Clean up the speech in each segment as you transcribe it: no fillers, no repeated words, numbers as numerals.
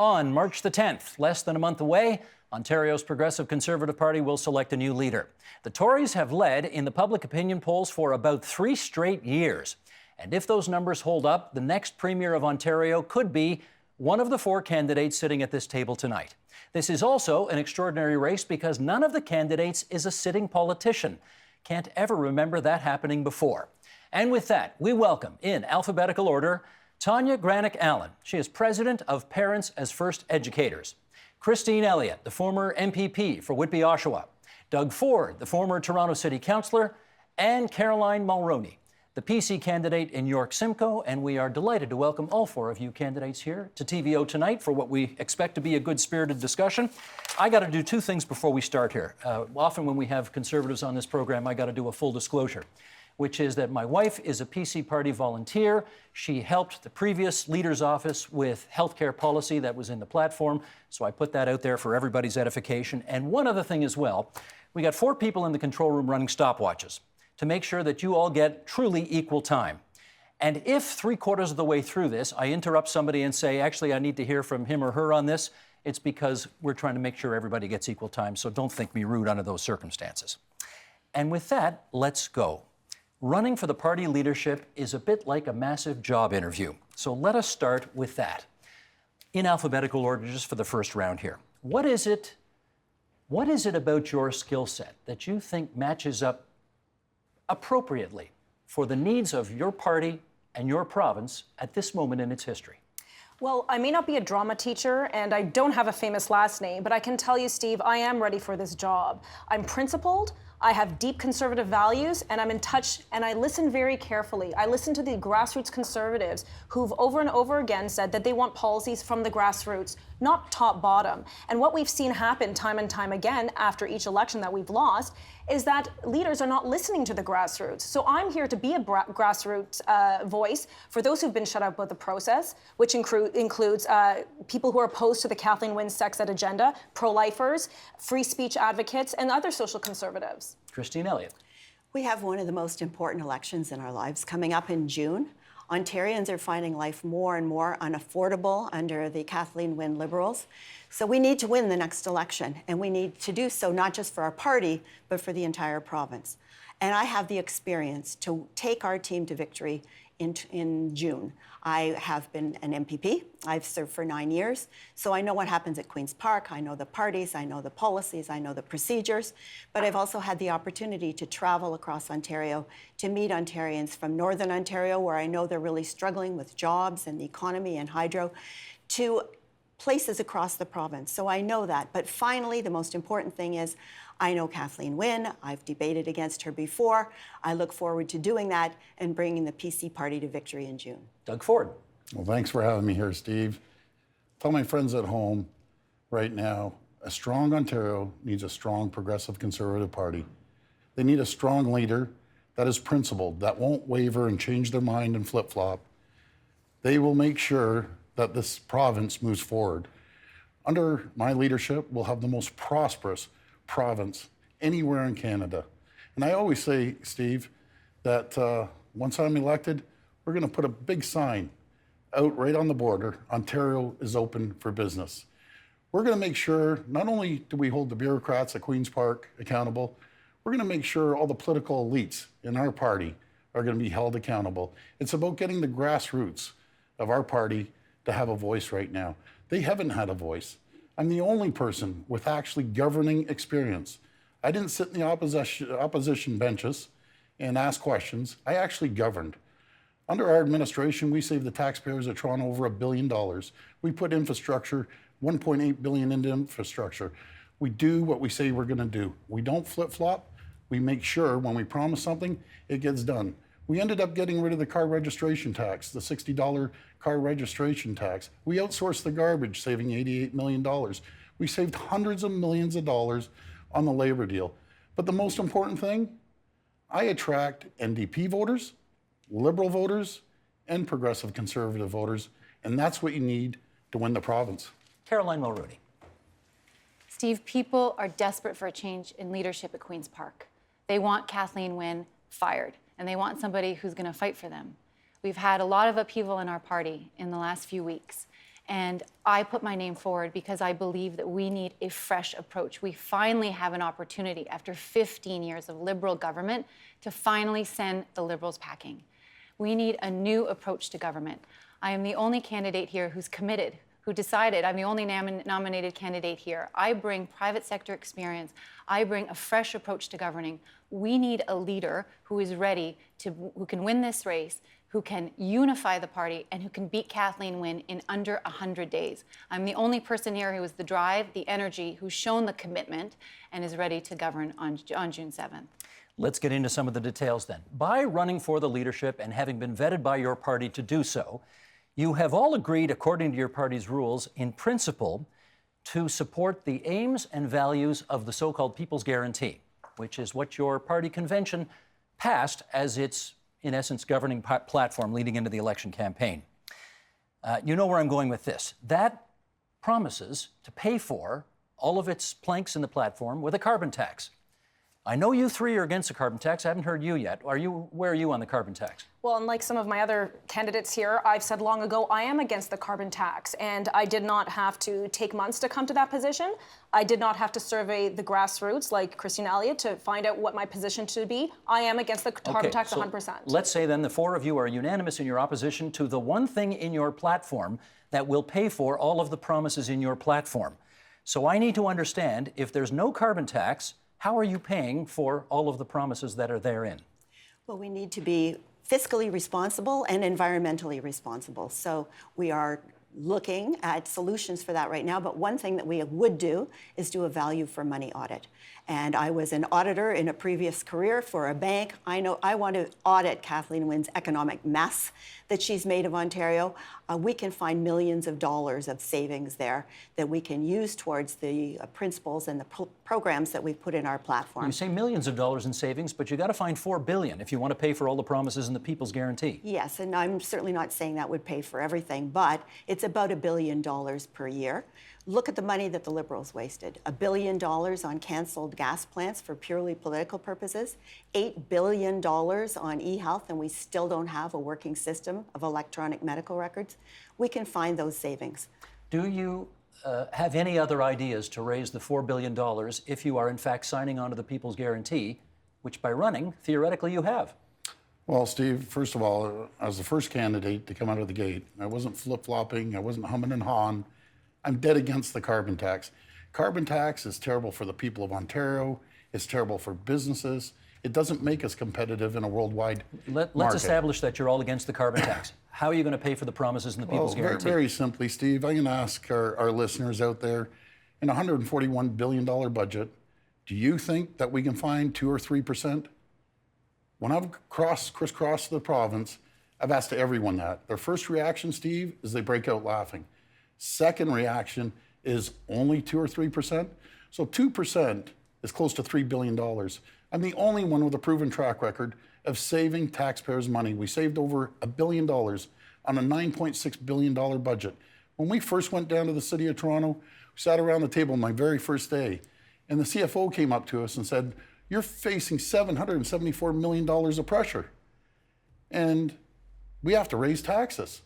On March the 10th, less than a month away, Ontario's Progressive Conservative Party will select a new leader. The Tories have led in the public opinion polls for about 3 straight years. And if those numbers hold up, the next Premier of Ontario could be one of the 4 candidates sitting at this table tonight. This is also an extraordinary race because none of the candidates is a sitting politician. Can't ever remember that happening before. And with that, we welcome, in alphabetical order, Tanya Granick-Allen. She is president of Parents as First Educators. Christine Elliott, the former MPP for Whitby-Oshawa. Doug Ford, the former Toronto City Councillor. And Caroline Mulroney, the PC candidate in York Simcoe. And we are delighted to welcome all 4 of you candidates here to TVO tonight for what we expect to be a good-spirited discussion. I got to do 2 things before we start here. Often when we have Conservatives on this program, I got to do a full disclosure, which is that my wife is a PC party volunteer. She helped the previous leader's office with healthcare policy that was in the platform, so I put that out there for everybody's edification. And one other thing as well, we got 4 people in the control room running stopwatches to make sure that you all get truly equal time. And if 3/4 of the way through this, I interrupt somebody and say, actually, I need to hear from him or her on this, it's because we're trying to make sure everybody gets equal time, so don't think me rude under those circumstances. And with that, let's go. Running for the party leadership is a bit like a massive job interview. So let us start with that. In alphabetical order, just for the first round here. What is it about your skill set that you think matches up appropriately for the needs of your party and your province at this moment in its history? Well, I may not be a drama teacher and I don't have a famous last name, but I can tell you, Steve, I am ready for this job. I'm principled. I have deep conservative values, and I'm in touch, and I listen very carefully. I listen to the grassroots conservatives who've over and over again said that they want policies from the grassroots, not top-bottom. And what we've seen happen time and time again after each election that we've lost is that leaders are not listening to the grassroots. So I'm here to be a grassroots voice for those who've been shut out by the process, which includes people who are opposed to the Kathleen Wynne sex ed agenda, pro-lifers, free speech advocates, and other social conservatives. Christine Elliott. We have one of the most important elections in our lives coming up in June. Ontarians are finding life more and more unaffordable under the Kathleen Wynne Liberals. So we need to win the next election, and we need to do so not just for our party, but for the entire province. And I have the experience to take our team to victory in June. I have been an MPP. I've served for 9 years. So I know what happens at Queen's Park. I know the parties. I know the policies. I know the procedures. But I've also had the opportunity to travel across Ontario to meet Ontarians from Northern Ontario, where I know they're really struggling with jobs and the economy and hydro, to places across the province. So I know that. But finally, the most important thing is I know Kathleen Wynne. I've debated against her before. I look forward to doing that and bringing the PC party to victory in June. Doug Ford. Well, thanks for having me here, Steve. Tell my friends at home right now, a strong Ontario needs a strong Progressive Conservative Party. They need a strong leader that is principled, that won't waver and change their mind and flip-flop. They will make sure that this province moves forward. Under my leadership, we'll have the most prosperous province anywhere in Canada. And I always say, Steve, that once I'm elected, we're going to put a big sign out right on the border, Ontario is open for business. We're going to make sure not only do we hold the bureaucrats at Queen's Park accountable, we're going to make sure all the political elites in our party are going to be held accountable. It's about getting the grassroots of our party to have a voice right now. They haven't had a voice. I'm the only person with actually governing experience. I didn't sit in the opposition benches and ask questions. I actually governed. Under our administration, we saved the taxpayers of Toronto over $1 billion. We put infrastructure, $1.8 billion into infrastructure. We do what we say we're going to do. We don't flip-flop. We make sure when we promise something, it gets done. We ended up getting rid of the car registration tax, the $60 car registration tax. We outsourced the garbage, saving $88 million. We saved hundreds of millions of dollars on the labor deal. But the most important thing, I attract NDP voters, Liberal voters, and Progressive Conservative voters, and that's what you need to win the province. Caroline Mulroney. Steve, people are desperate for a change in leadership at Queen's Park. They want Kathleen Wynne fired, and they want somebody who's going to fight for them. We've had a lot of upheaval in our party in the last few weeks, And I put my name forward because I believe that we need a fresh approach. We finally have an opportunity after 15 years of Liberal government to finally send the Liberals packing. We need a new approach to government. I am the only candidate here who's committed, who decided. I'm the only nominated candidate here. I bring private sector experience. I bring a fresh approach to governing. We need a leader who is ready who can win this race, who can unify the party, and who can beat Kathleen Wynne in under 100 days. I'm the only person here who has the drive, the energy, who's shown the commitment, and is ready to govern on June 7th. Let's get into some of the details then. By running for the leadership and having been vetted by your party to do so, you have all agreed, according to your party's rules, in principle, to support the aims and values of the so-called People's Guarantee, which is what your party convention passed as its, in essence, governing platform leading into the election campaign. You know where I'm going with this. That promises to pay for all of its planks in the platform with a carbon tax. I know you three are against the carbon tax. I haven't heard you yet. Where are you on the carbon tax? Well, unlike some of my other candidates here, I've said long ago I am against the carbon tax, and I did not have to take months to come to that position. I did not have to survey the grassroots like Christine Elliott to find out what my position should be. I am against the carbon tax 100%. Let's say then the four of you are unanimous in your opposition to the one thing in your platform that will pay for all of the promises in your platform. So I need to understand, if there's no carbon tax, how are you paying for all of the promises that are therein? Well, we need to be fiscally responsible and environmentally responsible. So we are looking at solutions for that right now, but one thing that we would do is do a value for money audit. And I was an auditor in a previous career for a bank. I know I want to audit Kathleen Wynne's economic mess that she's made of Ontario. We can find millions of dollars of savings there that we can use towards the principles and the programs that we've put in our platform. You say millions of dollars in savings, but you got to find $4 billion if you want to pay for all the promises in the People's Guarantee. Yes, and I'm certainly not saying that would pay for everything, but it's about $1 billion per year. Look at the money that the Liberals wasted. $1 billion on cancelled gas plants for purely political purposes, $8 billion on e-health, and we still don't have a working system of electronic medical records. We can find those savings. Do you have any other ideas to raise the $4 billion if you are in fact signing on to the People's Guarantee, which by running, theoretically you have? Well, Steve, first of all, I was the first candidate to come out of the gate. I wasn't flip-flopping, I wasn't humming and hawing. I'm dead against the carbon tax. Carbon tax is terrible for the people of Ontario. It's terrible for businesses. It doesn't make us competitive in a worldwide Let's market. establish that you're all against the carbon tax. How are you going to pay for the promises in the People's Guarantee? Very simply, Steve, I'm going to ask our listeners out there, in a $141 billion budget, do you think that we can find 2 or 3%? When I've crisscrossed the province, I've asked everyone that. Their first reaction, Steve, is they break out laughing. Second reaction is only 2 or 3%. So 2% is close to $3 billion. I'm the only one with a proven track record of saving taxpayers' money. We saved over $1 billion on a $9.6 billion budget. When we first went down to the City of Toronto, we sat around the table my very first day, and the CFO came up to us and said, "You're facing $774 million of pressure, and we have to raise taxes."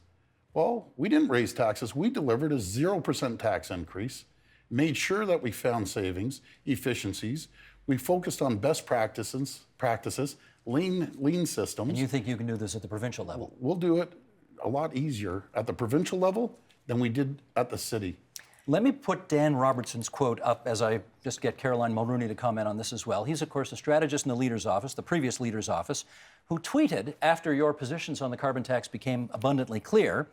Well, we didn't raise taxes. We delivered a 0% tax increase, made sure that we found savings, efficiencies. We focused on best practices, lean systems. And you think you can do this at the provincial level? We'll do it a lot easier at the provincial level than we did at the city. Let me put Dan Robertson's quote up as I just get Caroline Mulrooney to comment on this as well. He's, of course, a strategist in the leader's office, the previous leader's office, who tweeted after your positions on the carbon tax became abundantly clear,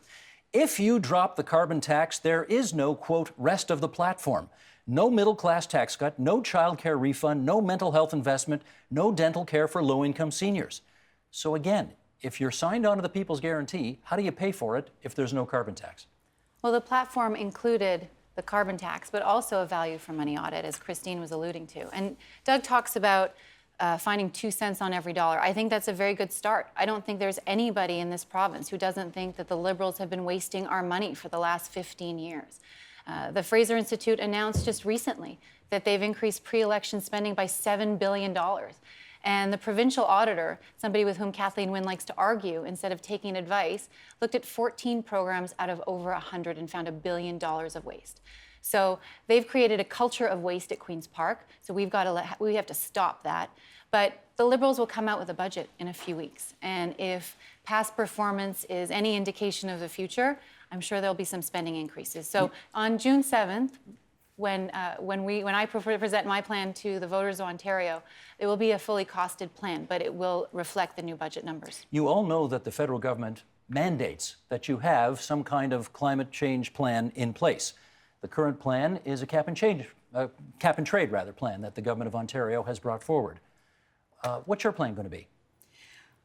"If you drop the carbon tax, there is no, quote, rest of the platform. No middle-class tax cut, no child care refund, no mental health investment, no dental care for low-income seniors." So again, if you're signed on to the People's Guarantee, how do you pay for it if there's no carbon tax? Well, the platform included the carbon tax, but also a value for money audit, as Christine was alluding to. And Doug talks about finding 2 cents on every dollar. I think that's a very good start. I don't think there's anybody in this province who doesn't think that the Liberals have been wasting our money for the last 15 years. The Fraser Institute announced just recently that they've increased pre-election spending by $7 billion. And the provincial auditor, somebody with whom Kathleen Wynne likes to argue instead of taking advice, looked at 14 programs out of over 100 and found $1 billion of waste. So they've created a culture of waste at Queen's Park. So we have to stop that. But the Liberals will come out with a budget in a few weeks. And if past performance is any indication of the future, I'm sure there'll be some spending increases. So on June 7th, when I present my plan to the voters of Ontario, it will be a fully costed plan, but it will reflect the new budget numbers. You all know that the federal government mandates that you have some kind of climate change plan in place. The current plan is a cap and trade plan that the government of Ontario has brought forward. What's your plan going to be?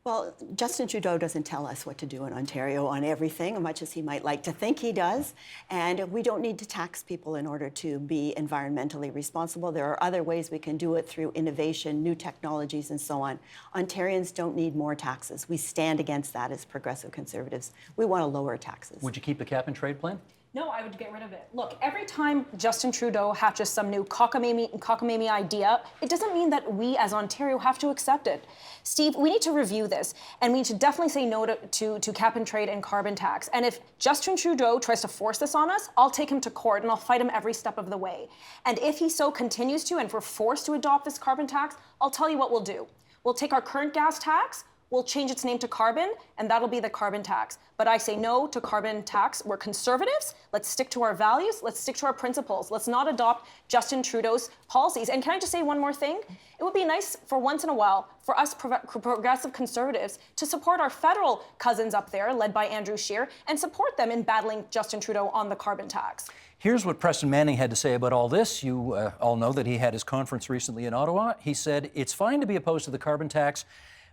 Well, Justin Trudeau doesn't tell us what to do in Ontario on everything, much as he might like to think he does. And we don't need to tax people in order to be environmentally responsible. There are other ways we can do it through innovation, new technologies, and so on. Ontarians don't need more taxes. We stand against that as progressive Conservatives. We want to lower taxes. Would you keep the cap and trade plan? No, I would get rid of it. Look, every time Justin Trudeau hatches some new cockamamie idea, it doesn't mean that we as Ontario have to accept it. Steve, we need to review this, and we need to definitely say no to cap and trade and carbon tax. And if Justin Trudeau tries to force this on us, I'll take him to court and I'll fight him every step of the way. And if he so continues to, and if we're forced to adopt this carbon tax, I'll tell you what we'll do. We'll take our current gas tax, we'll change its name to carbon, and that'll be the carbon tax. But I say no to carbon tax. We're Conservatives. Let's stick to our values. Let's stick to our principles. Let's not adopt Justin Trudeau's policies. And can I just say one more thing? It would be nice for once in a while for us progressive Conservatives to support our federal cousins up there, led by Andrew Scheer, and support them in battling Justin Trudeau on the carbon tax. Here's what Preston Manning had to say about all this. You all know that he had his conference recently in Ottawa. He said, "It's fine to be opposed to the carbon tax,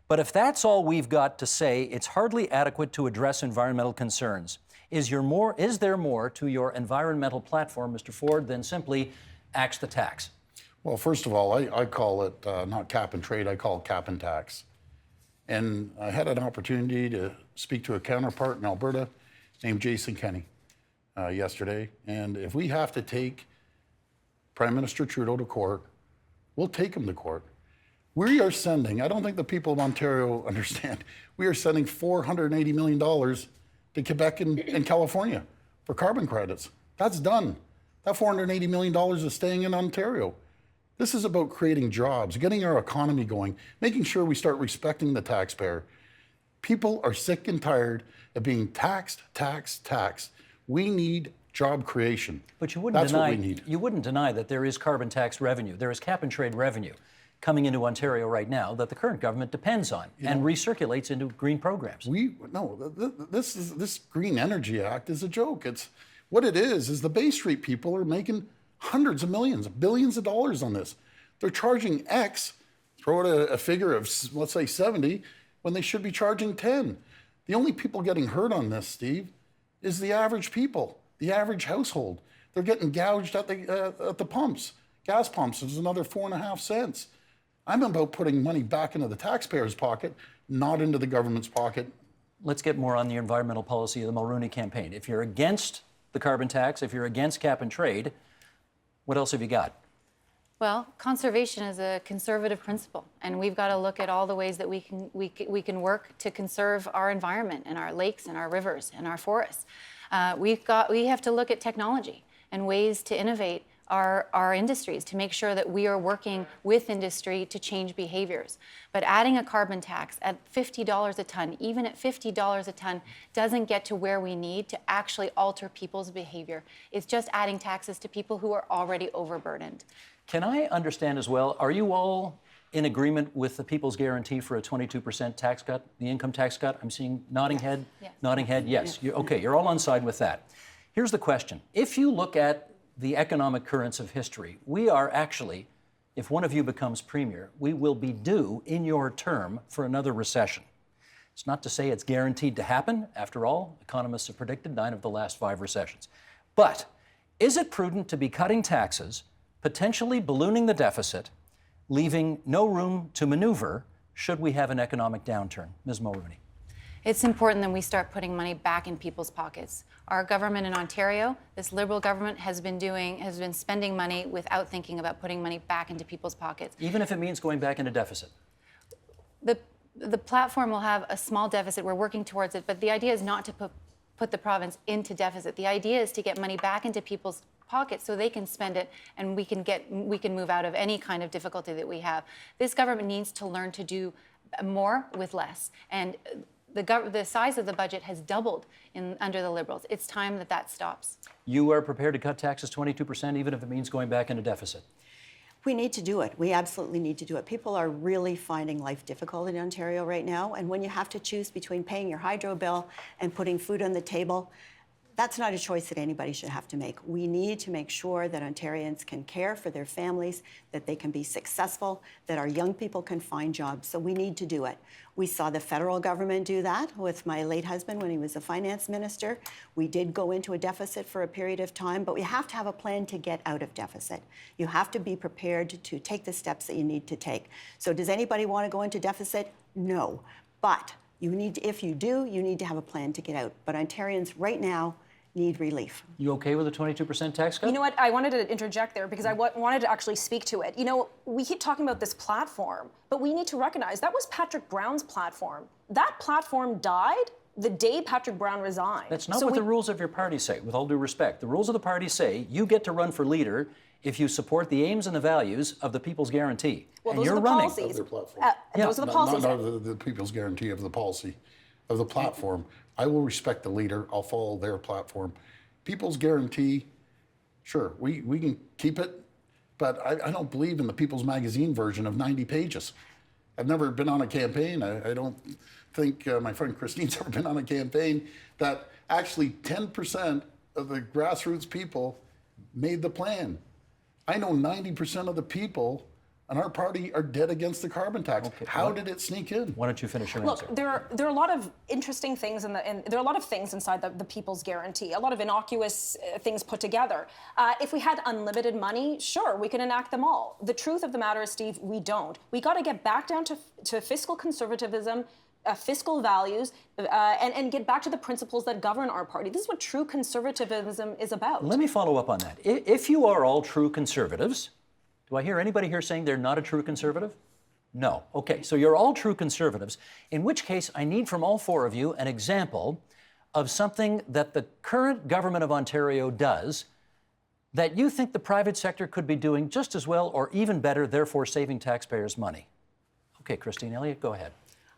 but if that's all we've got to say, it's hardly adequate to address environmental concerns. Is there more to your environmental platform, Mr. Ford, than simply axe the tax?" Well, first of all, I call it not cap and trade, I call it cap and tax. And I had an opportunity to speak to a counterpart in Alberta named Jason Kenney yesterday. And if we have to take Prime Minister Trudeau to court, we'll take him to court. We are sending, I don't think the people of Ontario understand, we are sending $480 million to Quebec and California for carbon credits. That's done. That $480 million is staying in Ontario. This is about creating jobs, getting our economy going, making sure we start respecting the taxpayer. People are sick and tired of being taxed. We need job creation. But you wouldn't That's what we need. You wouldn't deny that there is carbon tax revenue, there is cap and trade revenue coming into Ontario right now that the current government depends on and recirculates into green programs. This Green Energy Act is a joke. It's what it is the Bay Street people are making hundreds of millions, billions of dollars on this. They're charging X, throw out a figure of, let's say 70, when they should be charging 10. The only people getting hurt on this, Steve, is the average people, the average household. They're getting gouged at the pumps. Gas pumps is another 4.5 cents. I'm about putting money back into the taxpayer's pocket, not into the government's pocket. Let's get more on the environmental policy of the Mulroney campaign. If you're against the carbon tax, if you're against cap and trade, what else have you got? Well, conservation is a conservative principle, and we've got to look at all the ways that we can work to conserve our environment and our lakes and our rivers and our forests. We have to look at technology and ways to innovate our industries to make sure that we are working with industry to change behaviors. But adding a carbon tax at $50 a ton, even at $50 a ton, doesn't get to where we need to actually alter people's behavior. It's just adding taxes to people who are already overburdened. Can I understand as well, are you all in agreement with the People's Guarantee for a 22% tax cut, the income tax cut? I'm seeing nodding head, yes. Nodding head, yes. Okay, you're all on side with that. Here's the question. If you look at the economic currents of history, we are actually, if one of you becomes premier, we will be due in your term for another recession. It's not to say it's guaranteed to happen. After all, economists have predicted 9 of the last 5 recessions. But is it prudent to be cutting taxes, potentially ballooning the deficit, leaving no room to maneuver should we have an economic downturn? Ms. Mulroney. It's important that we start putting money back in people's pockets. Our government in Ontario, this Liberal government, has been spending money without thinking about putting money back into people's pockets. Even if it means going back into deficit? The platform will have a small deficit. We're working towards it, but the idea is not to put the province into deficit. The idea is to get money back into people's pockets so they can spend it, and we can move out of any kind of difficulty that we have. This government needs to learn to do more with less, and the size of the budget has doubled under the Liberals. It's time that stops. You are prepared to cut taxes 22%, even if it means going back into deficit? We need to do it. We absolutely need to do it. People are really finding life difficult in Ontario right now. And when you have to choose between paying your hydro bill and putting food on the table, that's not a choice that anybody should have to make. We need to make sure that Ontarians can care for their families, that they can be successful, that our young people can find jobs. So we need to do it. We saw the federal government do that with my late husband when he was a finance minister. We did go into a deficit for a period of time, but we have to have a plan to get out of deficit. You have to be prepared to take the steps that you need to take. So does anybody want to go into deficit? No. But if you do, you need to have a plan to get out. But Ontarians right now need relief. You okay with a 22% tax cut? You know what? I wanted to interject there because I wanted to actually speak to it. You know, we keep talking about this platform, but we need to recognize that was Patrick Brown's platform. That platform died the day Patrick Brown resigned. That's not what the rules of your party say, with all due respect. The rules of the party say you get to run for leader if you support the aims and the values of the People's Guarantee. Well, and those you're are the running. policies. Of their platform. Those are the policies. Not the People's Guarantee, of the policy, of the platform. I will respect the leader. I'll follow their platform. People's Guarantee, sure, we can keep it, but I don't believe in the People's Magazine version of 90 pages. I've never been on a campaign. I don't think my friend Christine's ever been on a campaign that actually 10% of the grassroots people made the plan. I know 90% of the people in our party are dead against the carbon tax. Okay. How did it sneak in? Why don't you finish your answer? Look, there are a lot of interesting things and there are a lot of things inside the People's Guarantee, a lot of innocuous things put together. If we had unlimited money, sure, we could enact them all. The truth of the matter is, Steve, we don't. We got to get back down to fiscal conservatism, fiscal values, and get back to the principles that govern our party. This is what true conservatism is about. Let me follow up on that. If you are all true conservatives, do I hear anybody here saying they're not a true conservative? No. Okay, so you're all true conservatives, in which case I need from all four of you an example of something that the current government of Ontario does that you think the private sector could be doing just as well or even better, therefore saving taxpayers money. Okay, Christine Elliott, go ahead.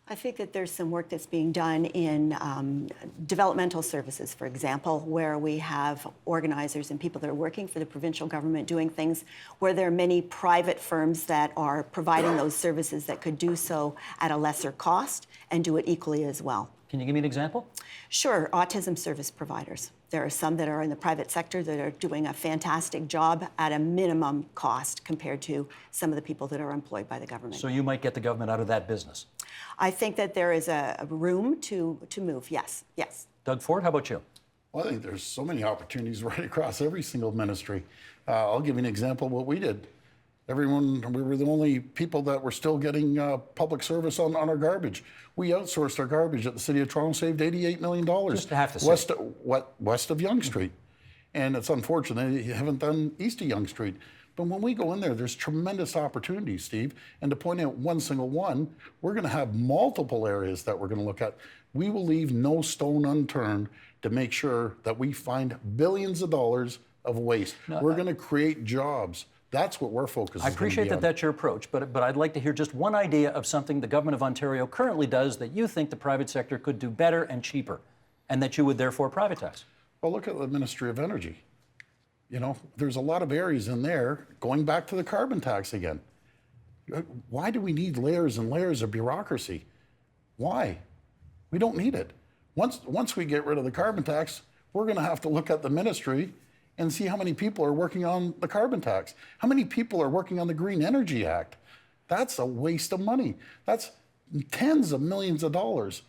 I think that there's some work that's being done in developmental services, for example, where we have organizers and people that are working for the provincial government doing things where there are many private firms that are providing those services that could do so at a lesser cost and do it equally as well. Can you give me an example? Sure, autism service providers. There are some that are in the private sector that are doing a fantastic job at a minimum cost compared to some of the people that are employed by the government. So you might get the government out of that business? I think that there is a room to move, yes. Doug Ford, how about you? Well, I think there's so many opportunities right across every single ministry. I'll give you an example of what we did. We were the only people that were still getting public service on our garbage. We outsourced our garbage at the City of Toronto, saved $88 million. Just half the city. West of Yonge Street. And it's unfortunate you haven't done east of Yonge Street. But when we go in there, there's tremendous opportunities, Steve. And to point out one single one, we're going to have multiple areas that we're going to look at. We will leave no stone unturned to make sure that we find billions of dollars of waste. We're going to create jobs. That's what we're focused on. I appreciate that that's your approach, but I'd like to hear just one idea of something the government of Ontario currently does that you think the private sector could do better and cheaper, and that you would therefore privatize. Well, look at the Ministry of Energy. You know, there's a lot of areas in there, going back to the carbon tax again. Why do we need layers and layers of bureaucracy? Why? We don't need it. Once we get rid of the carbon tax, we're going to have to look at the ministry and see how many people are working on the carbon tax. How many people are working on the Green Energy Act? That's a waste of money. That's tens of millions of dollars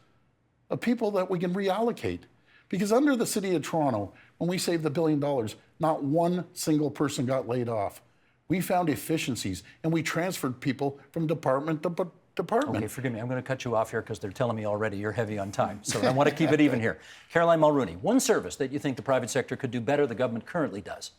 of people that we can reallocate. Because under the City of Toronto, when we saved $1 billion, not one single person got laid off. We found efficiencies and we transferred people from department to department. Okay, forgive me, I'm going to cut you off here because they're telling me already you're heavy on time. So I want to keep it even here. Caroline Mulrooney, one service that you think the private sector could do better the government currently does.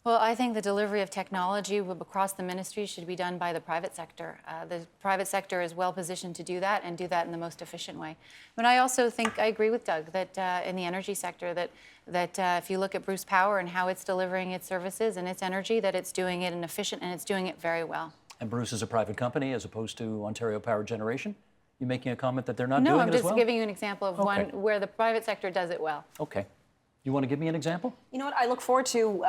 Well, I think the delivery of technology across the ministry should be done by the private sector. The private sector is well positioned to do that and do that in the most efficient way. But I also think I agree with Doug that in the energy sector that if you look at Bruce Power and how it's delivering its services and its energy, that it's doing it in efficient and it's doing it very well. And Bruce is a private company as opposed to Ontario Power Generation? You making a comment that they're not doing it as well? No, I'm just giving you an example of one where the private sector does it well. Okay. You want to give me an example? You know what? I look forward to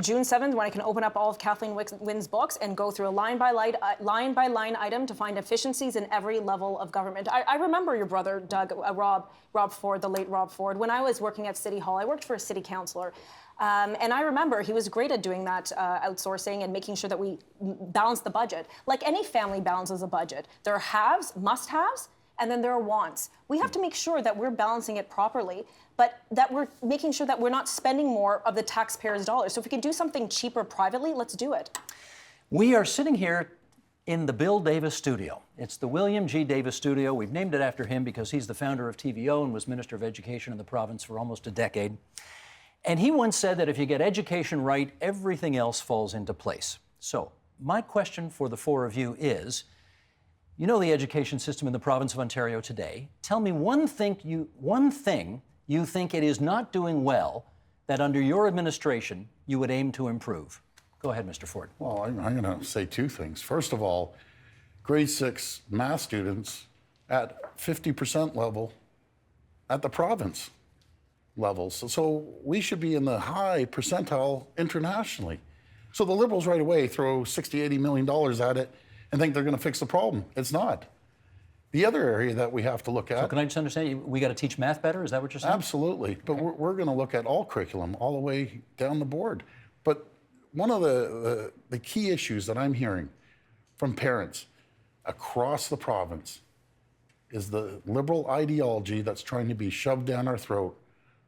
June 7th when I can open up all of Kathleen Wynne's books and go through a line-by-line item to find efficiencies in every level of government. I remember your brother, Doug, Rob Ford, the late Rob Ford. When I was working at City Hall, I worked for a city councillor. And I remember he was great at doing that outsourcing and making sure that we balance the budget. Like any family balances a budget. There are haves, must-haves, and then there are wants. We have to make sure that we're balancing it properly, but that we're making sure that we're not spending more of the taxpayers' dollars. So if we can do something cheaper privately, let's do it. We are sitting here in the Bill Davis studio. It's the William G. Davis studio. We've named it after him because he's the founder of TVO and was Minister of Education in the province for almost a decade. And he once said that if you get education right, everything else falls into place. So my question for the four of you is, you know the education system in the province of Ontario today. Tell me one thing you think it is not doing well that under your administration you would aim to improve. Go ahead, Mr. Ford. Well, I'm going to say two things. First of all, grade 6 math students at 50% level at the province levels. So we should be in the high percentile internationally. So the Liberals right away throw $60, $80 million at it and think they're going to fix the problem. It's not. The other area that we have to look at... So can I just understand, we got to teach math better? Is that what you're saying? Absolutely. But we're going to look at all curriculum all the way down the board. But one of the key issues that I'm hearing from parents across the province is the Liberal ideology that's trying to be shoved down our throat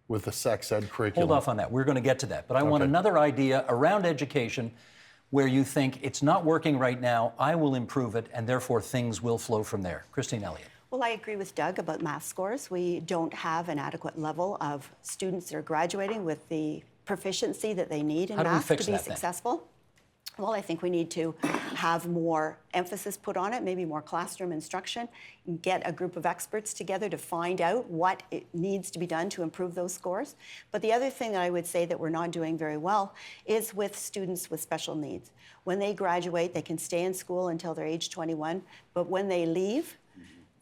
with the sex ed curriculum. Hold off on that. We're going to get to that. But I want another idea around education where you think it's not working right now, I will improve it, and therefore things will flow from there. Christine Elliott. Well, I agree with Doug about math scores. We don't have an adequate level of students that are graduating with the proficiency that they need in math to be successful. Well, I think we need to have more emphasis put on it, maybe more classroom instruction, and get a group of experts together to find out what it needs to be done to improve those scores. But the other thing that I would say that we're not doing very well is with students with special needs. When they graduate, they can stay in school until they're age 21, but when they leave,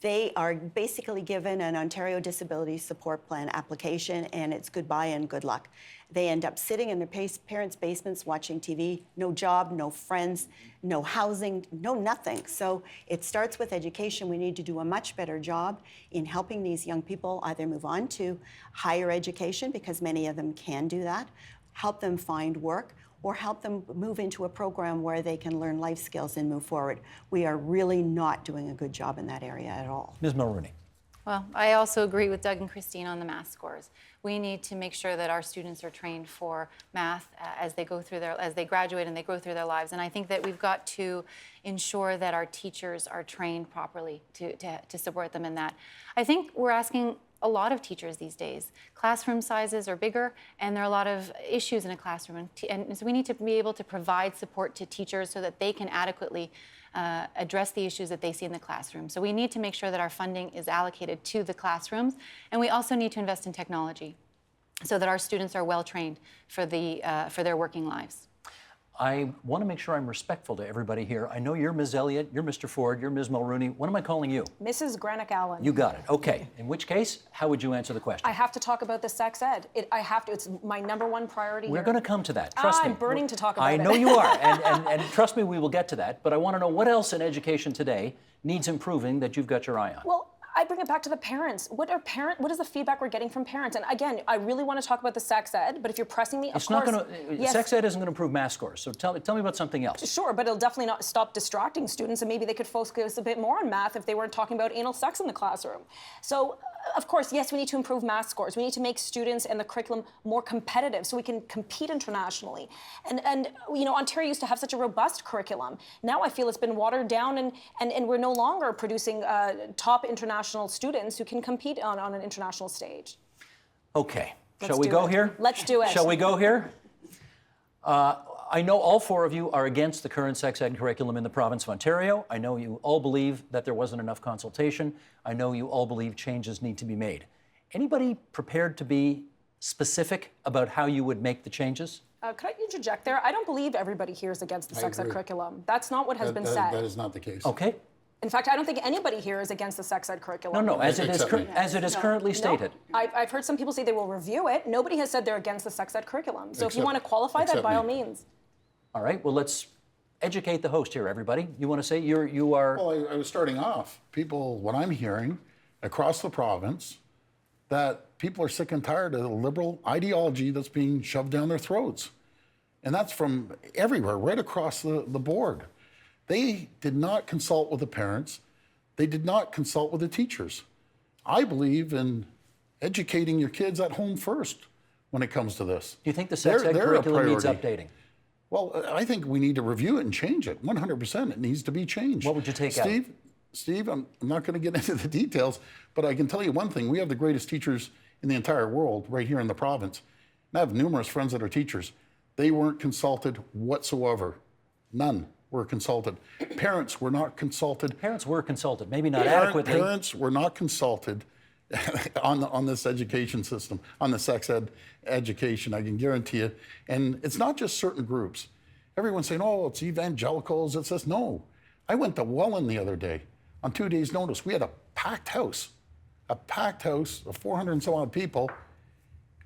they are basically given an Ontario Disability Support Plan application, and it's goodbye and good luck. They end up sitting in their parents' basements watching TV, no job, no friends, no housing, no nothing. So it starts with education. We need to do a much better job in helping these young people either move on to higher education, because many of them can do that, help them find work, or help them move into a program where they can learn life skills and move forward. We are really not doing a good job in that area at all. Ms. Mulrooney. Well, I also agree with Doug and Christine on the math scores. We need to make sure that our students are trained for math as they graduate and they go through their lives. And I think that we've got to ensure that our teachers are trained properly to support them in that. I think we're asking a lot of teachers these days. Classroom sizes are bigger, and there are a lot of issues in a classroom. And so we need to be able to provide support to teachers so that they can adequately address the issues that they see in the classroom. So we need to make sure that our funding is allocated to the classrooms, and we also need to invest in technology so that our students are well trained for their working lives. I want to make sure I'm respectful to everybody here. I know you're Ms. Elliott, you're Mr. Ford, you're Ms. Mulrooney. What am I calling you? Mrs. Granick-Allen. You got it. Okay. In which case, how would you answer the question? I have to talk about the sex ed. I have to. It's my #1 priority. We're going to come to that. Trust me. I'm burning to talk about it. I know you are, and trust me, we will get to that. But I want to know what else in education today needs improving that you've got your eye on. Well, I bring it back to the parents. What is the feedback we're getting from parents? And again, I really want to talk about the sex ed, but if you're pressing me, sex ed isn't going to improve math scores. So tell me about something else. Sure, but it'll definitely not stop distracting students, and maybe they could focus a bit more on math if they weren't talking about anal sex in the classroom. So, of course, yes, we need to improve math scores. We need to make students and the curriculum more competitive so we can compete internationally. And you know, Ontario used to have such a robust curriculum. Now I feel it's been watered down, and we're no longer producing top international students who can compete on an international stage. Okay. Shall we go here? Let's do it. Shall we go here? I know all four of you are against the current sex ed curriculum in the province of Ontario. I know you all believe that there wasn't enough consultation. I know you all believe changes need to be made. Anybody prepared to be specific about how you would make the changes? Could I interject there? I don't believe everybody here is against the sex ed agree. curriculum. That's not what has been said. That is not the case. Okay. In fact, I don't think anybody here is against the sex ed curriculum. No, as it is, Except me. as it is currently stated. I've heard some people say they will review it. Nobody has said they're against the sex ed curriculum. So if you Except- want to qualify that, except by all me. means. All right, well, let's educate the host here, everybody. You want to say you are... Well, I was starting off. People, what I'm hearing across the province, that people are sick and tired of the liberal ideology that's being shoved down their throats. And that's from everywhere, right across the board. They did not consult with the parents. They did not consult with the teachers. I believe in educating your kids at home first when it comes to this. Do you think the sex ed They're a curriculum needs priority. updating? Well, I think we need to review it and change it. 100%, it needs to be changed. What would you take out? Steve, I'm not going to get into the details, but I can tell you one thing. We have the greatest teachers in the entire world right here in the province. And I have numerous friends that are teachers. They weren't consulted whatsoever. None were consulted. Parents were not consulted. Parents were consulted, maybe not adequately. Parents were not consulted on this education system, on the sex ed education, I can guarantee you. And it's not just certain groups. Everyone's saying, oh, it's evangelicals, it's this. No. I went to Welland the other day on 2 days' notice. We had a packed house of 400 and some odd people.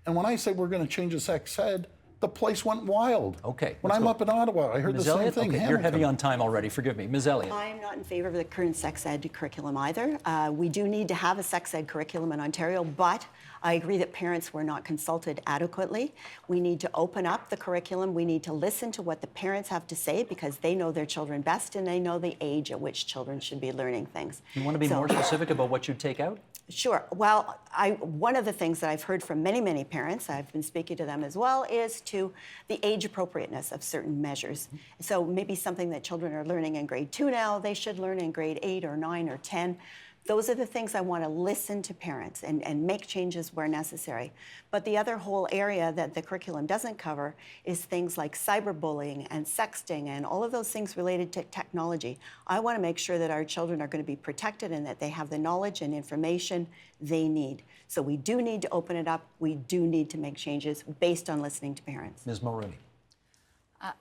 And when I said we're going to change the sex ed, the place went wild. Okay, When let's I'm go. up in Ottawa, I heard Ms. the same Elliott? thing. Okay, you're Hamilton. heavy on time already, forgive me. Ms. Elliott. I'm not in favor of the current sex ed curriculum either. We do need to have a sex ed curriculum in Ontario, but I agree that parents were not consulted adequately. We need to open up the curriculum. We need to listen to what the parents have to say because they know their children best and they know the age at which children should be learning things. You want to be more specific about what you'd take out? Sure. Well, one of the things that I've heard from many, many parents, I've been speaking to them as well, is to the age appropriateness of certain measures. So maybe something that children are learning in grade 2 now, they should learn in grade 8 or 9 or 10. Those are the things I want to listen to parents and make changes where necessary. But the other whole area that the curriculum doesn't cover is things like cyberbullying and sexting and all of those things related to technology. I want to make sure that our children are going to be protected and that they have the knowledge and information they need. So we do need to open it up. We do need to make changes based on listening to parents. Ms. Mulrooney.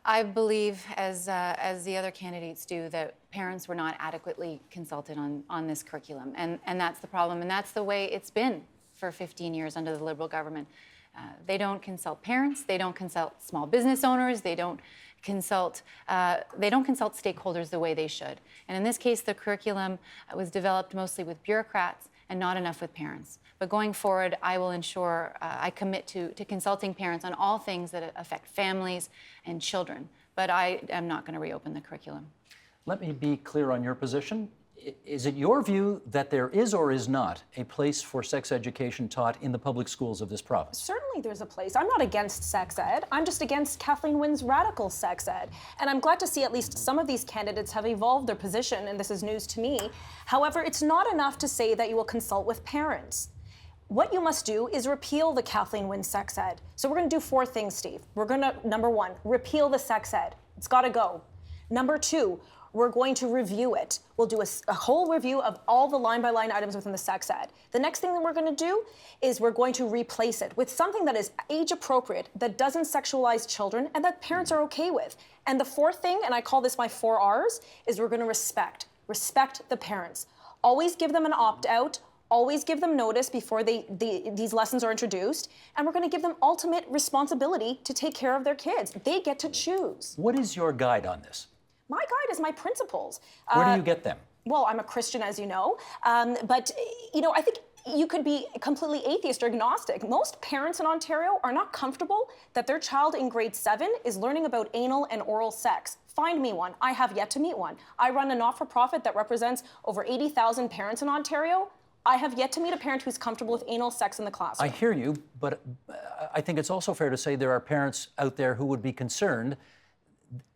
I believe, as the other candidates do, that parents were not adequately consulted on this curriculum. And that's the problem. And that's the way it's been for 15 years under the Liberal government. They don't consult parents. They don't consult small business owners. They don't consult stakeholders the way they should. And in this case, the curriculum was developed mostly with bureaucrats and not enough with parents. But going forward, I will ensure, I commit to consulting parents on all things that affect families and children. But I am not going to reopen the curriculum. Let me be clear on your position. Is it your view that there is or is not a place for sex education taught in the public schools of this province? Certainly there's a place. I'm not against sex ed. I'm just against Kathleen Wynne's radical sex ed. And I'm glad to see at least some of these candidates have evolved their position, and this is news to me. However, it's not enough to say that you will consult with parents. What you must do is repeal the Kathleen Wynne sex ed. So we're going to do 4 things, Steve. We're going to, number 1, repeal the sex ed. It's got to go. Number 2, we're going to review it. We'll do a whole review of all the line-by-line items within the sex ed. The next thing that we're going to do is we're going to replace it with something that is age-appropriate, that doesn't sexualize children, and that parents are okay with. And the 4th thing, and I call this my 4 R's, is we're going to respect. Respect the parents. Always give them an opt-out. Always give them notice before these lessons are introduced, and we're going to give them ultimate responsibility to take care of their kids. They get to choose. What is your guide on this? My guide is my principles. Where do you get them? Well, I'm a Christian, as you know, but I think you could be completely atheist or agnostic. Most parents in Ontario are not comfortable that their child in grade 7 is learning about anal and oral sex. Find me one. I have yet to meet one. I run a not-for-profit that represents over 80,000 parents in Ontario. I have yet to meet a parent who's comfortable with anal sex in the classroom. I hear you, but I think it's also fair to say there are parents out there who would be concerned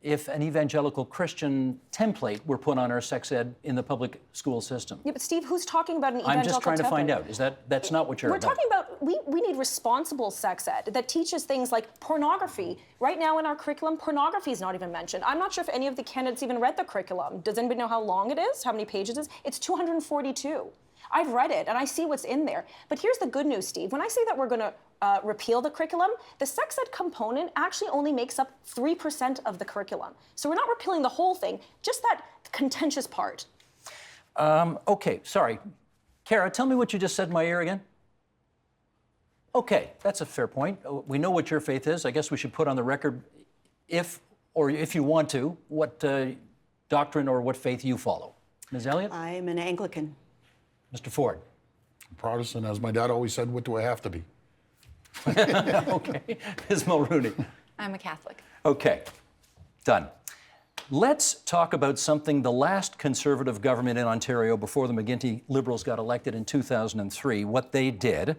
if an evangelical Christian template were put on our sex ed in the public school system. Yeah, but Steve, who's talking about an evangelical I'm just trying to find template? out. That's not what you're We're about? talking about, we need responsible sex ed that teaches things like pornography. Right now in our curriculum, pornography is not even mentioned. I'm not sure if any of the candidates even read the curriculum. Does anybody know how long it is? How many pages it is? It's 242. I've read it and I see what's in there. But here's the good news, Steve. When I say that we're going to repeal the curriculum, the sex ed component actually only makes up 3% of the curriculum. So we're not repealing the whole thing, just that contentious part. Okay, sorry. Kara, tell me what you just said in my ear again. Okay, that's a fair point. We know what your faith is. I guess we should put on the record, if you want to, what doctrine or what faith you follow. Ms. Elliott? I'm an Anglican. Mr. Ford? Protestant, as my dad always said, what do I have to be? Okay. Ms. Mulrooney? I'm a Catholic. Okay, done. Let's talk about something the last Conservative government in Ontario before the McGuinty Liberals got elected in 2003, what they did.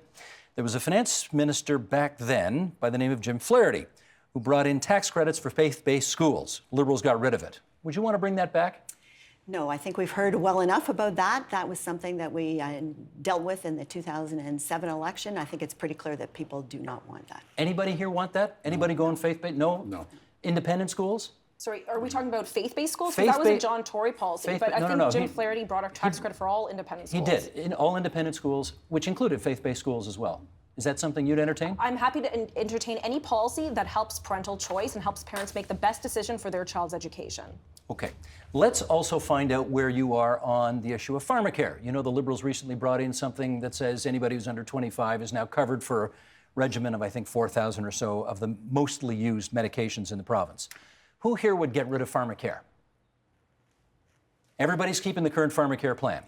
There was a finance minister back then by the name of Jim Flaherty who brought in tax credits for faith-based schools. Liberals got rid of it. Would you want to bring that back? No, I think we've heard well enough about that. That was something that we dealt with in the 2007 election. I think it's pretty clear that people do not want that. Anybody here want that? Anybody going faith-based? No? No. Independent schools? Sorry, are we talking about faith-based schools? Because that was a John Tory policy, but I think Jim Flaherty brought a tax credit for all independent schools. He did, in all independent schools, which included faith-based schools as well. Is that something you'd entertain? I'm happy to entertain any policy that helps parental choice and helps parents make the best decision for their child's education. Okay. Let's also find out where you are on the issue of Pharmacare. You know, the Liberals recently brought in something that says anybody who's under 25 is now covered for a regimen of, I think, 4,000 or so of the mostly used medications in the province. Who here would get rid of Pharmacare? Everybody's keeping the current Pharmacare plan.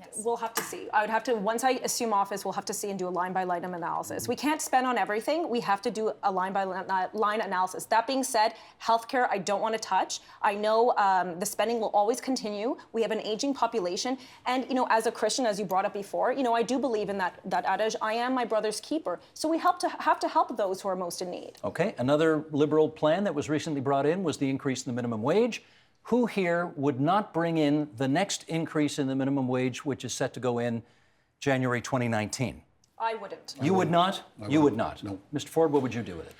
Yes. We'll have to see. I would have to, once I assume office, we'll have to see and do a line-by-line analysis. We can't spend on everything. We have to do a line-by-line analysis. That being said, healthcare, I don't want to touch. I know the spending will always continue. We have an aging population. And, you know, as a Christian, as you brought up before, you know, I do believe in that adage, I am my brother's keeper. So we have to help those who are most in need. Okay. Another Liberal plan that was recently brought in was the increase in the minimum wage. Who here would not bring in the next increase in the minimum wage, which is set to go in January 2019? I wouldn't. You would not? You would not? No. Mr. Ford, what would you do with it?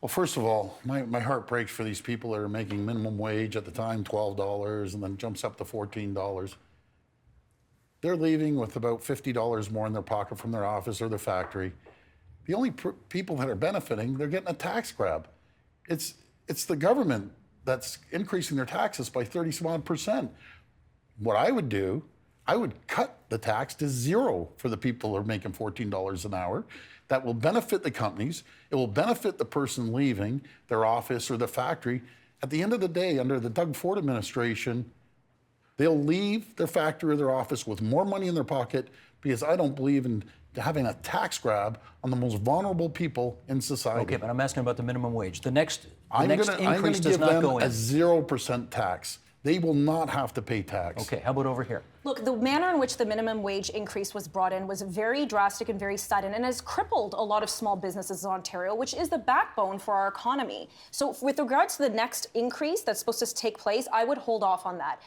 Well, first of all, my heart breaks for these people that are making minimum wage at the time, $12, and then jumps up to $14. They're leaving with about $50 more in their pocket from their office or their factory. The only people that are benefiting, they're getting a tax grab. It's the government that's increasing their taxes by 30-some-odd%. What I would do, I would cut the tax to zero for the people who are making $14 an hour. That will benefit the companies. It will benefit the person leaving their office or the factory. At the end of the day, under the Doug Ford administration, they'll leave their factory or their office with more money in their pocket because I don't believe in having a tax grab on the most vulnerable people in society. Okay, but I'm asking about the minimum wage. The next I'm going increase to does give not them go a in. 0% tax. They will not have to pay tax. Okay, how about over here? Look, the manner in which the minimum wage increase was brought in was very drastic and very sudden and has crippled a lot of small businesses in Ontario, which is the backbone for our economy. So with regards to the next increase that's supposed to take place, I would hold off on that.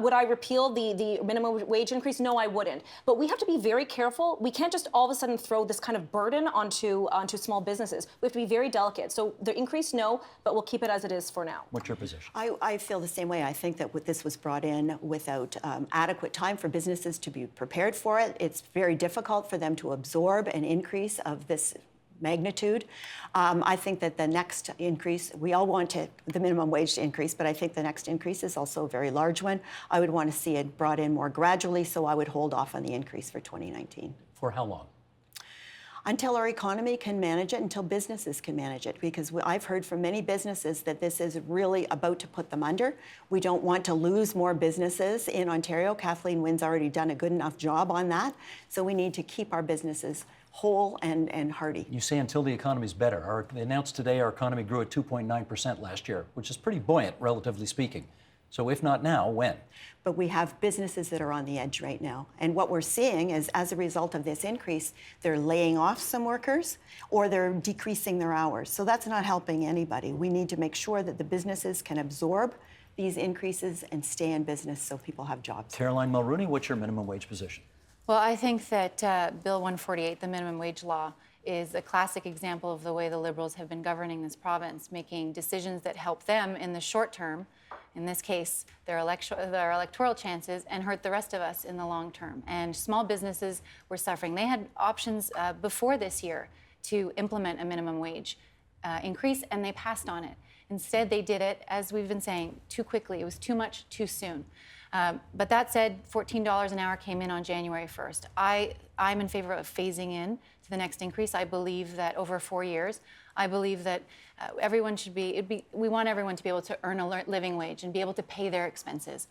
Would I repeal the minimum wage increase? No, I wouldn't. But we have to be very careful. We can't just all of a sudden throw this kind of burden onto small businesses. We have to be very delicate. So the increase, no, but we'll keep it as it is for now. What's your position? I feel the same way. I think that this was brought in without adequate time for businesses to be prepared for it. It's very difficult for them to absorb an increase of this magnitude. I think that the next increase, we all want the minimum wage to increase, but I think the next increase is also a very large one. I would want to see it brought in more gradually, so I would hold off on the increase for 2019. For how long? Until our economy can manage it, until businesses can manage it, because I've heard from many businesses that this is really about to put them under. We don't want to lose more businesses in Ontario. Kathleen Wynne's already done a good enough job on that, so we need to keep our businesses whole and hearty. You say until the economy's better. They announced today our economy grew at 2.9% last year, which is pretty buoyant, relatively speaking. So if not now, when? But we have businesses that are on the edge right now. And what we're seeing is, as a result of this increase, they're laying off some workers or they're decreasing their hours. So that's not helping anybody. We need to make sure that the businesses can absorb these increases and stay in business so people have jobs. Caroline Mulrooney, what's your minimum wage position? Well, I think that Bill 148, the minimum wage law, is a classic example of the way the Liberals have been governing this province, making decisions that help them in the short term, in this case, their electoral chances, and hurt the rest of us in the long term. And small businesses were suffering. They had options before this year to implement a minimum wage increase, and they passed on it. Instead, they did it, as we've been saying, too quickly. It was too much, too soon. But that said, $14 an hour came in on January 1st. I'm in favor of phasing in to the next increase. I believe that over 4 years, I believe that everyone should we want everyone to be able to earn a living wage and be able to pay their expenses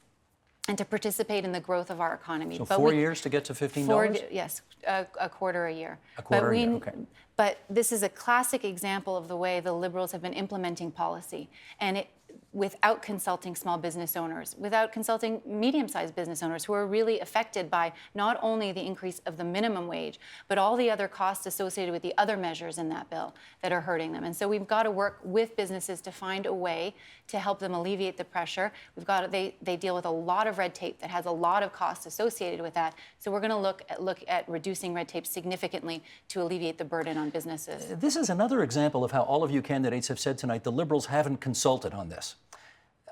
and to participate in the growth of our economy. So 4 years to get to $15? Yes, a quarter a year. A quarter a year, okay. But this is a classic example of the way the Liberals have been implementing policy, and without consulting small business owners, without consulting medium-sized business owners who are really affected by not only the increase of the minimum wage, but all the other costs associated with the other measures in that bill that are hurting them. And so we've got to work with businesses to find a way to help them alleviate the pressure. They deal with a lot of red tape that has a lot of costs associated with that. So we're going to look at reducing red tape significantly to alleviate the burden on businesses. This is another example of how all of you candidates have said tonight the Liberals haven't consulted on this.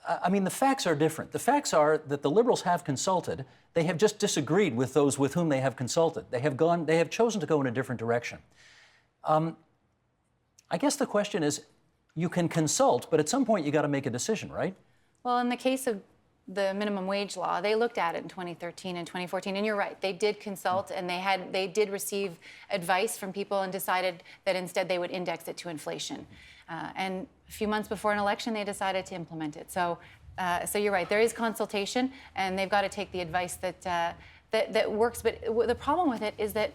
I mean, the facts are different. The facts are that the Liberals have consulted. They have just disagreed with those with whom they have consulted. They have chosen to go in a different direction. I guess the question is, you can consult, but at some point you got to make a decision, right? Well, in the case of the minimum wage law, they looked at it in 2013 and 2014, and you're right, they did consult and they did receive advice from people and decided that instead they would index it to inflation. And a few months before an election, they decided to implement it. So you're right, there is consultation, and they've got to take the advice that works. But the problem with it is that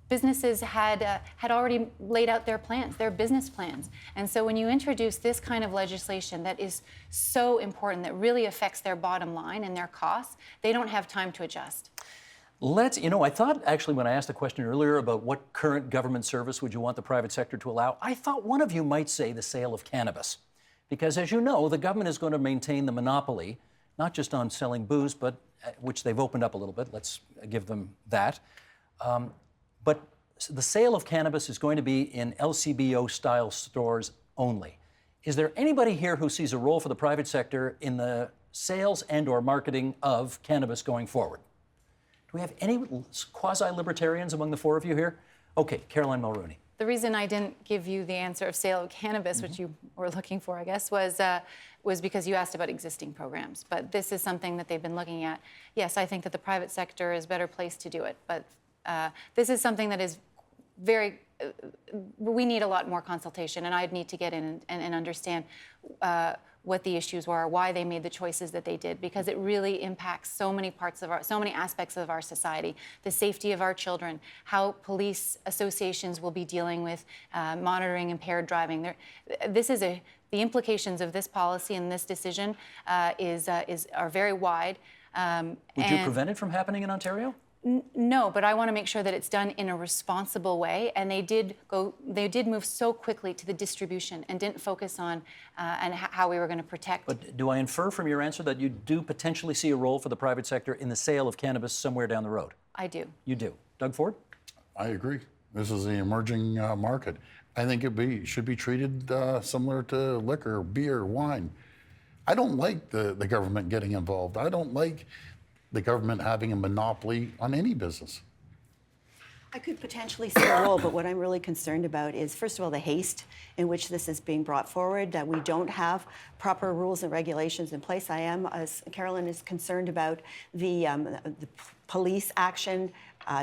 businesses had already laid out their plans, their business plans. And so when you introduce this kind of legislation that is so important, that really affects their bottom line and their costs, they don't have time to adjust. I thought actually when I asked the question earlier about what current government service would you want the private sector to allow, I thought one of you might say the sale of cannabis. Because as you know, the government is going to maintain the monopoly, not just on selling booze, but which they've opened up a little bit, let's give them that. But the sale of cannabis is going to be in LCBO-style stores only. Is there anybody here who sees a role for the private sector in the sales and or marketing of cannabis going forward? Do we have any quasi-libertarians among the four of you here? Okay, Caroline Mulrooney. The reason I didn't give you the answer of sale of cannabis, which you were looking for, I guess, was because you asked about existing programs. But this is something that they've been looking at. Yes, I think that the private sector is a better place to do it. But this is something that is we need a lot more consultation, and I'd need to get in and understand what the issues were, why they made the choices that they did, because it really impacts so many aspects of our society, the safety of our children, how police associations will be dealing with monitoring impaired driving. The implications of this policy and this decision are very wide. Would you prevent it from happening in Ontario? No, but I want to make sure that it's done in a responsible way, and they did move so quickly to the distribution and didn't focus on and how we were going to protect. But do I infer from your answer that you do potentially see a role for the private sector in the sale of cannabis somewhere down the road? I do. You do. Doug Ford? I agree. This is the emerging market. I think it should be treated similar to liquor, beer, wine. I don't like the government getting involved. I don't like the government having a monopoly on any business. I could potentially see a role, but what I'm really concerned about is, first of all, the haste in which this is being brought forward, that we don't have proper rules and regulations in place. I am, as Carolyn is concerned about the police action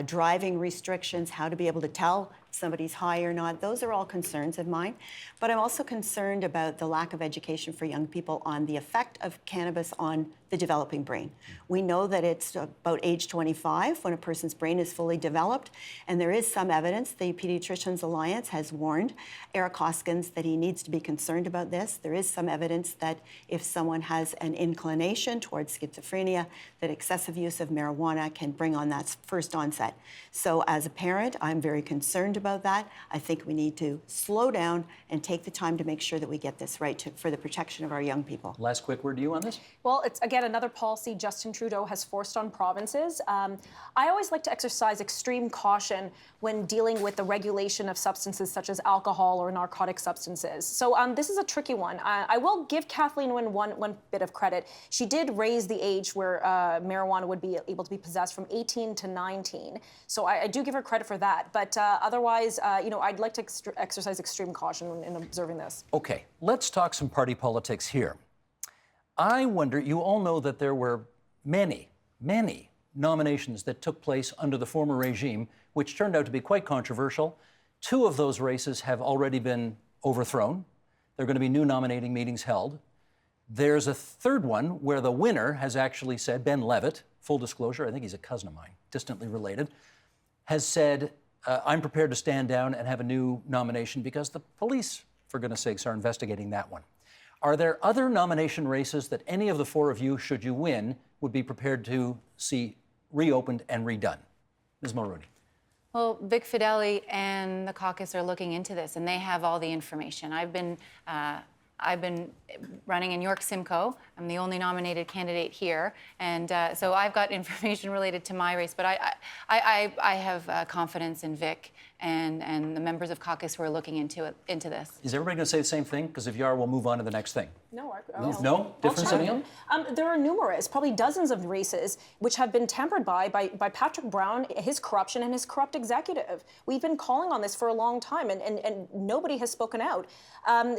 driving restrictions, how to be able to tell if somebody's high or not. Those are all concerns of mine. But I'm also concerned about the lack of education for young people on the effect of cannabis on the developing brain. We know that it's about age 25 when a person's brain is fully developed, and there is some evidence. The Pediatricians Alliance has warned Eric Hoskins that he needs to be concerned about this. There is some evidence that if someone has an inclination towards schizophrenia, that excessive use of marijuana can bring on that first onset. So as a parent, I'm very concerned about that. I think we need to slow down and take the time to make sure that we get this right for the protection of our young people. Last quick word to you on this? Well, it's again another policy Justin Trudeau has forced on provinces. I always like to exercise extreme caution when dealing with the regulation of substances such as alcohol or narcotic substances. So this is a tricky one. I will give Kathleen Wynne one bit of credit. She did raise the age where marijuana would be able to be possessed from 18 to 19. So I do give her credit for that. But otherwise, I'd like to exercise extreme caution in observing this. Okay, let's talk some party politics here. I wonder, you all know that there were many nominations that took place under the former regime, which turned out to be quite controversial. 2 of those races have already been overthrown. There are going to be new nominating meetings held. There's a 3rd one where the winner has actually said, Ben Levitt, full disclosure, I think he's a cousin of mine, distantly related, has said, I'm prepared to stand down and have a new nomination because the police, for goodness sakes, are investigating that one. Are there other nomination races that any of the 4 of you, should you win, would be prepared to see reopened and redone? Ms. Mulroney. Well, Vic Fideli and the caucus are looking into this, and they have all the information. I've been running in York Simcoe. I'm the only nominated candidate here, and so I've got information related to my race. But I have confidence in Vic and the members of caucus who are looking into this. Is everybody going to say the same thing? Because if you are, we'll move on to the next thing. No, No? Difference in you? There are numerous, probably dozens of races which have been tempered by Patrick Brown, his corruption, and his corrupt executive. We've been calling on this for a long time, and nobody has spoken out.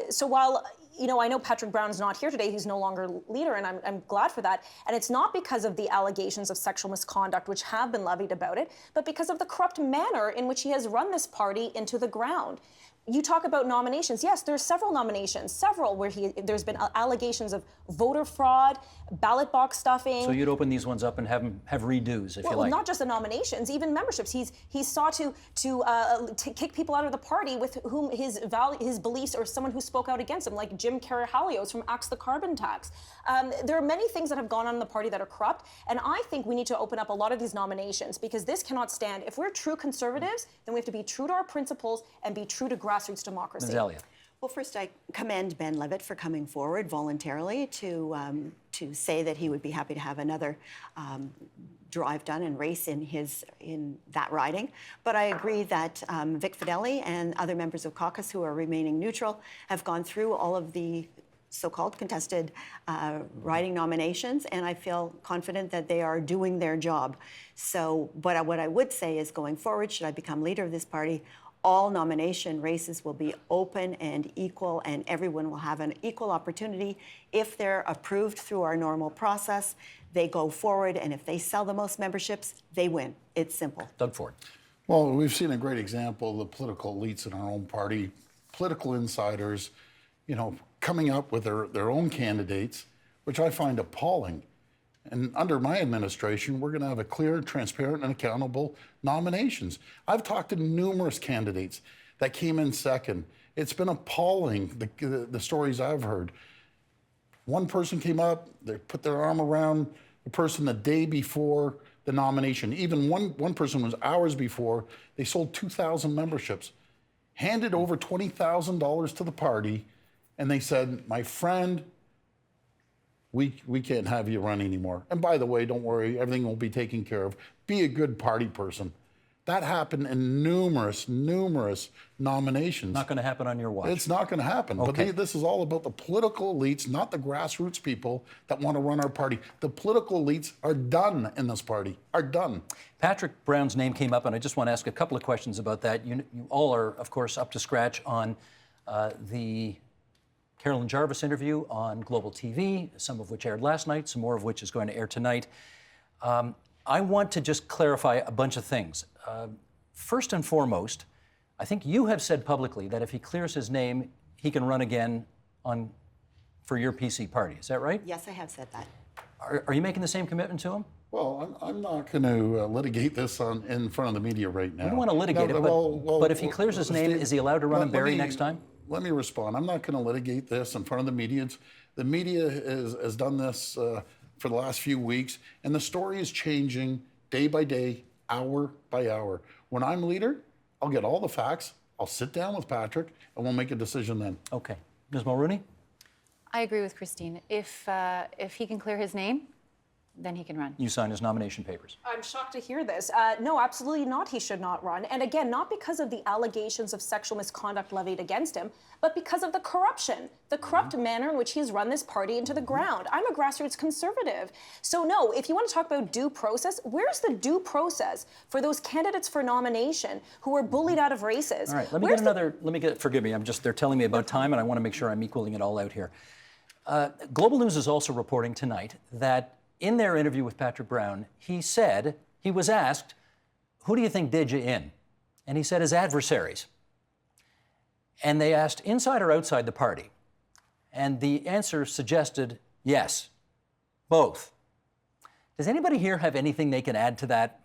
So while I know Patrick Brown is not here today, he's no longer leader, and I'm glad for that. And it's not because of the allegations of sexual misconduct which have been levied about it, but because of the corrupt manner in which he has run this party into the ground. You talk about nominations. Yes, there's several nominations, where there's been allegations of voter fraud, ballot box stuffing. So you'd open these ones up and have redos, if you like. Well, not just the nominations, even memberships. He's sought to kick people out of the party with whom his beliefs or someone who spoke out against him, like Jim Carahalios from Axe the Carbon Tax. There are many things that have gone on in the party that are corrupt, and I think we need to open up a lot of these nominations because this cannot stand. If we're true conservatives, then we have to be true to our principles and be true to grassroots democracy. Ms. Elliott. Well, first, I commend Ben Levitt for coming forward voluntarily to say that he would be happy to have another drive done and race in that riding. But I agree that Vic Fideli and other members of caucus who are remaining neutral have gone through all of the so-called contested riding nominations, and I feel confident that they are doing their job. So, but what I would say is, going forward, should I become leader of this party, all nomination races will be open and equal, and everyone will have an equal opportunity. If they're approved through our normal process, they go forward, and if they sell the most memberships, they win. It's simple. Doug Ford. Well, we've seen a great example of the political elites in our own party, political insiders, coming up with their own candidates, which I find appalling. And under my administration, we're going to have a clear, transparent, and accountable nominations. I've talked to numerous candidates that came in second. It's been appalling, the stories I've heard. One person came up, they put their arm around the person the day before the nomination. Even one person was hours before. They sold 2,000 memberships, handed over $20,000 to the party, and they said, my friend, we can't have you run anymore. And by the way, don't worry, everything will be taken care of. Be a good party person. That happened in numerous nominations. Not going to happen on your watch. It's not going to happen. Okay. But this is all about the political elites, not the grassroots people that want to run our party. The political elites are done in this party, are done. Patrick Brown's name came up, and I just want to ask a couple of questions about that. You all are, of course, up to scratch on the Carolyn Jarvis interview on Global TV, some of which aired last night, some more of which is going to air tonight. I want to just clarify a bunch of things. First and foremost, I think you have said publicly that if he clears his name, he can run again for your PC party. Is that right? Yes, I have said that. Are you making the same commitment to him? Well, I'm not going to litigate this in front of the media right now. We don't want to litigate it, but if he clears his name, is he allowed to run in Barrie next time? Let me respond. I'm not going to litigate this in front of the media. The media has done this for the last few weeks, and the story is changing day by day, hour by hour. When I'm leader, I'll get all the facts. I'll sit down with Patrick, and we'll make a decision then. Okay. Ms. Mulrooney? I agree with Christine. If he can clear his name, then he can run. You signed his nomination papers. I'm shocked to hear this. No, absolutely not. He should not run. And again, not because of the allegations of sexual misconduct levied against him, but because of the corruption, the corrupt manner in which he's run this party into the ground. I'm a grassroots conservative. So no, if you want to talk about due process, where's the due process for those candidates for nomination who were bullied out of races? All right, forgive me, they're telling me about time, and I want to make sure I'm equaling it all out here. Global News is also reporting tonight that in their interview with Patrick Brown, he was asked, who do you think did you in? And he said his adversaries. And they asked inside or outside the party. And the answer suggested yes, both. Does anybody here have anything they can add to that?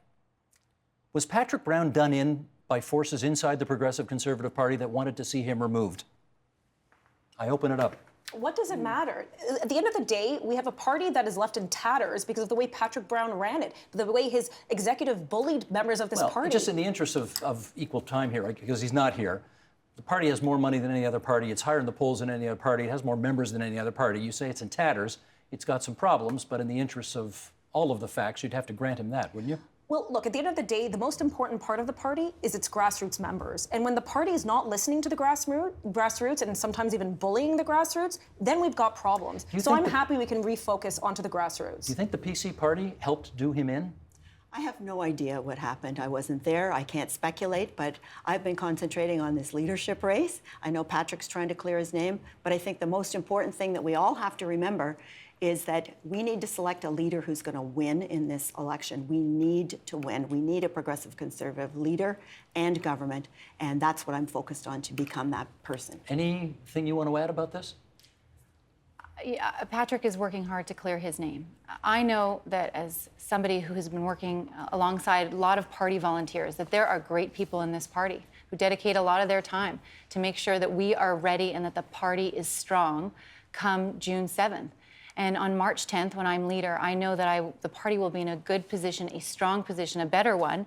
Was Patrick Brown done in by forces inside the Progressive Conservative Party that wanted to see him removed? I open it up. What does it matter? At the end of the day, we have a party that is left in tatters because of the way Patrick Brown ran it, the way his executive bullied members of this party. Just in the interest of equal time here, right, because he's not here, the party has more money than any other party. It's higher in the polls than any other party. It has more members than any other party. You say it's in tatters. It's got some problems, but in the interest of all of the facts, you'd have to grant him that, wouldn't you? Well, look, at the end of the day, the most important part of the party is its grassroots members. And when the party is not listening to the grassroots and sometimes even bullying the grassroots, then we've got problems. So I'm happy we can refocus onto the grassroots. Do you think the PC party helped do him in? I have no idea what happened. I wasn't there. I can't speculate, but I've been concentrating on this leadership race. I know Patrick's trying to clear his name, but I think the most important thing that we all have to remember is that we need to select a leader who's going to win in this election. We need to win. We need a progressive conservative leader and government, and that's what I'm focused on, to become that person. Anything you want to add about this? Yeah, Patrick is working hard to clear his name. I know that as somebody who has been working alongside a lot of party volunteers, that there are great people in this party who dedicate a lot of their time to make sure that we are ready and that the party is strong come June 7th. And on March 10th, when I'm leader, I know that the party will be in a good position, a strong position, a better one,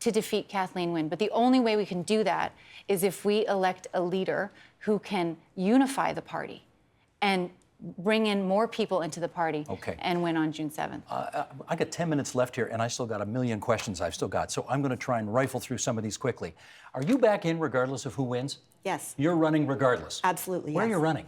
to defeat Kathleen Wynne. But the only way we can do that is if we elect a leader who can unify the party and bring in more people into the party and win on June 7th. I got 10 minutes left here, and I still got a million questions I've still got, so I'm going to try and rifle through some of these quickly. Are you back in regardless of who wins? Yes. You're running regardless? Absolutely, Where yes. are you running?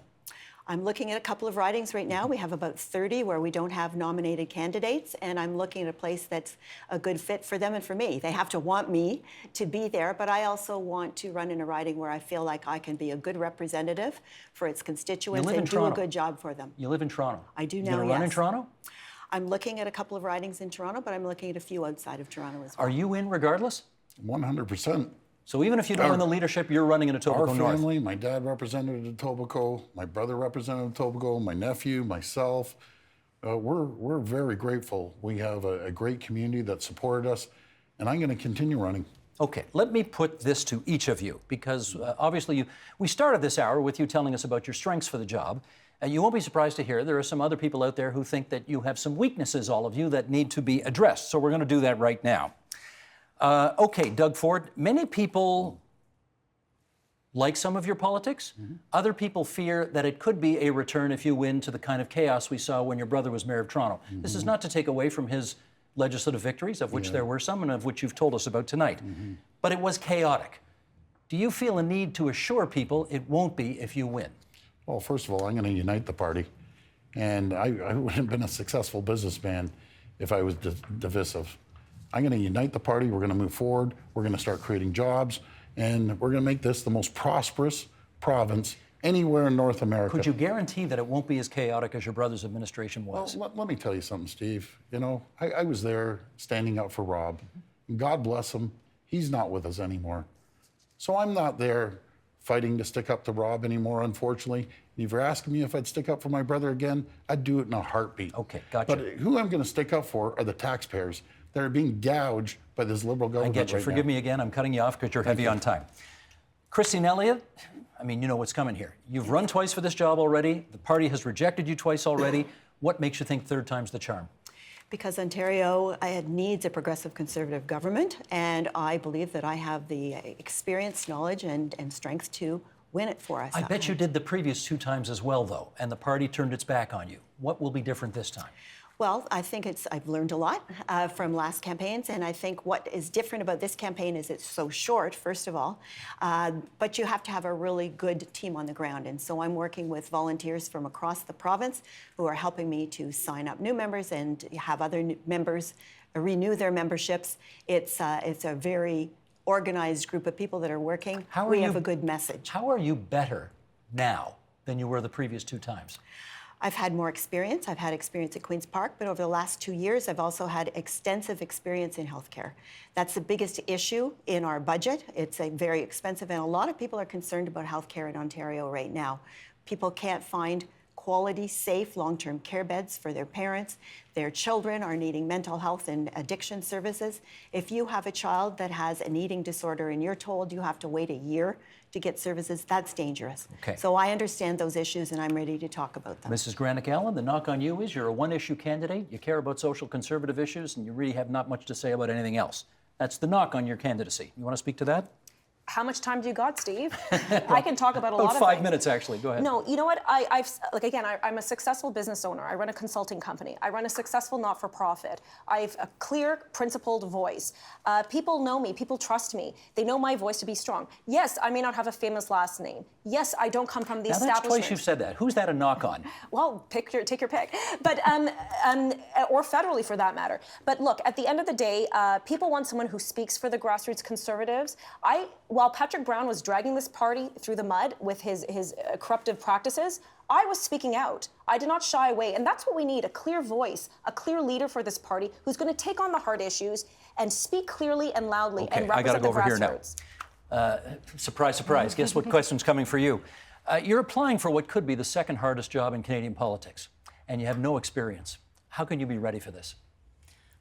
I'm looking at a couple of ridings right now. We have about 30 where we don't have nominated candidates, and I'm looking at a place that's a good fit for them and for me. They have to want me to be there, but I also want to run in a riding where I feel like I can be a good representative for its constituents and do a good job for them. You live in Toronto? I do now, You going to run in Toronto? I'm looking at a couple of ridings in Toronto, but I'm looking at a few outside of Toronto as well. Are you in regardless? 100%. So even if you don't win the leadership, you're running in Etobicoke North? Our family, my dad represented Etobicoke, my brother represented Etobicoke, my nephew, myself. We're very grateful. We have a great community that supported us, and I'm going to continue running. Okay, let me put this to each of you, because obviously we started this hour with you telling us about your strengths for the job. And you won't be surprised to hear there are some other people out there who think that you have some weaknesses, all of you, that need to be addressed. So we're going to do that right now. Okay, Doug Ford, many people like some of your politics. Other people fear that it could be a return, if you win, to the kind of chaos we saw when your brother was mayor of Toronto. This is not to take away from his legislative victories, of which there were some and of which you've told us about tonight. But it was chaotic. Do you feel a need to assure people it won't be if you win? Well, first of all, I'm going to unite the party. And I wouldn't have been a successful businessman if I was divisive. I'm going to unite the party. We're going to move forward. We're going to start creating jobs. And we're going to make this the most prosperous province anywhere in North America. Could you guarantee that it won't be as chaotic as your brother's administration Well, was? let me tell you something, Steve. You know, I was there standing up for Rob. God bless him. He's not with us anymore. So I'm not there fighting to stick up to Rob anymore, unfortunately. And if you're asking me if I'd stick up for my brother again, I'd do it in a heartbeat. Okay, gotcha. But who I'm going to stick up for are the taxpayers that are being gouged by this Liberal I government get you. right Forgive now. me again. I'm cutting you off because you're heavy on time. Christine Elliott, I mean, you know what's coming here. You've run twice for this job already. The party has rejected you twice already. What makes you think third time's the charm? Because Ontario needs a progressive conservative government, and I believe that I have the experience, knowledge, and strength to win it for us. I bet you did the previous 2 times as well, though, and the party turned its back on you. What will be different this time? Well, I think I've learned a lot from last campaigns, and I think what is different about this campaign is it's so short, first of all, but you have to have a really good team on the ground. And so I'm working with volunteers from across the province who are helping me to sign up new members and have other members renew their memberships. It's a very organized group of people that are working. We have a good message. How are you better now than you were the previous 2 times? I've had more experience. I've had experience at Queen's Park, but over the last 2 years, I've also had extensive experience in healthcare. That's the biggest issue in our budget. It's very expensive, and a lot of people are concerned about healthcare in Ontario right now. People can't find quality, safe, long-term care beds for their parents. Their children are needing mental health and addiction services. If you have a child that has an eating disorder and you're told you have to wait a year to get services, that's dangerous. Okay. So I understand those issues, and I'm ready to talk about them. Mrs. Granick-Allen, the knock on you is you're a one-issue candidate, you care about social conservative issues, and you really have not much to say about anything else. That's the knock on your candidacy. You want to speak to that? How much time do you got, Steve? I can talk about a lot of 5 things. minutes, actually. Go ahead. No, you know what? I'm a successful business owner. I run a consulting company. I run a successful not-for-profit. I have a clear, principled voice. People know me. People trust me. They know my voice to be strong. Yes, I may not have a famous last name. Yes, I don't come from the Now, establishment. that's twice you've said that. Who's that a knock on? Well, take your pick. But or federally for that matter. But look, at the end of the day, people want someone who speaks for the grassroots conservatives. While Patrick Brown was dragging this party through the mud with his corruptive practices, I was speaking out. I did not shy away, and that's what we need: a clear voice, a clear leader for this party who's going to take on the hard issues and speak clearly and loudly and I got to represent go the over here now. grassroots. Surprise, surprise. Guess what question's coming for you? You're applying for what could be the second hardest job in Canadian politics, and you have no experience. How can you be ready for this?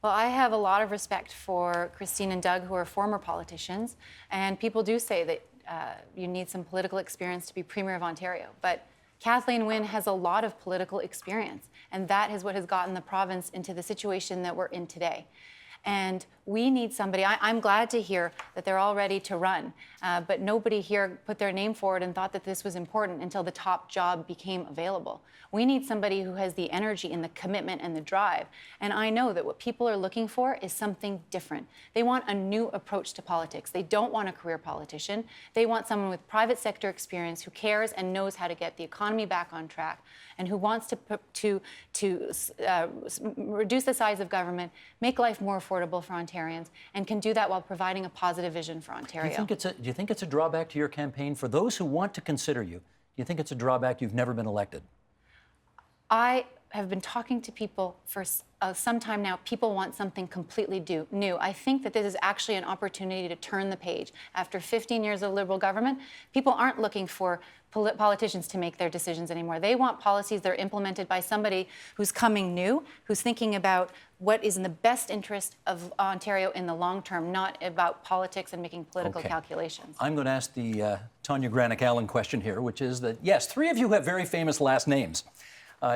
Well, I have a lot of respect for Christine and Doug, who are former politicians, and people do say that you need some political experience to be Premier of Ontario. But Kathleen Wynne has a lot of political experience, and that is what has gotten the province into the situation that we're in today. And we need somebody. I'm glad to hear that they're all ready to run, but nobody here put their name forward and thought that this was important until the top job became available. We need somebody who has the energy and the commitment and the drive. And I know that what people are looking for is something different. They want a new approach to politics. They don't want a career politician. They want someone with private sector experience who cares and knows how to get the economy back on track, and who wants to reduce the size of government, make life more affordable for Ontarians, and can do that while providing a positive vision for Ontario. Do you think it's a drawback to your campaign? For those who want to consider you, do you think it's a drawback you've never been elected? I have been talking to people for some time now. People want something completely new. I think that this is actually an opportunity to turn the page. After 15 years of Liberal government, people aren't looking for politicians to make their decisions anymore. They want policies that are implemented by somebody who's coming new, who's thinking about what is in the best interest of Ontario in the long term, not about politics and making political calculations. I'm going to ask the Tanya Granick-Allen question here, which is that, yes, 3 of you have very famous last names.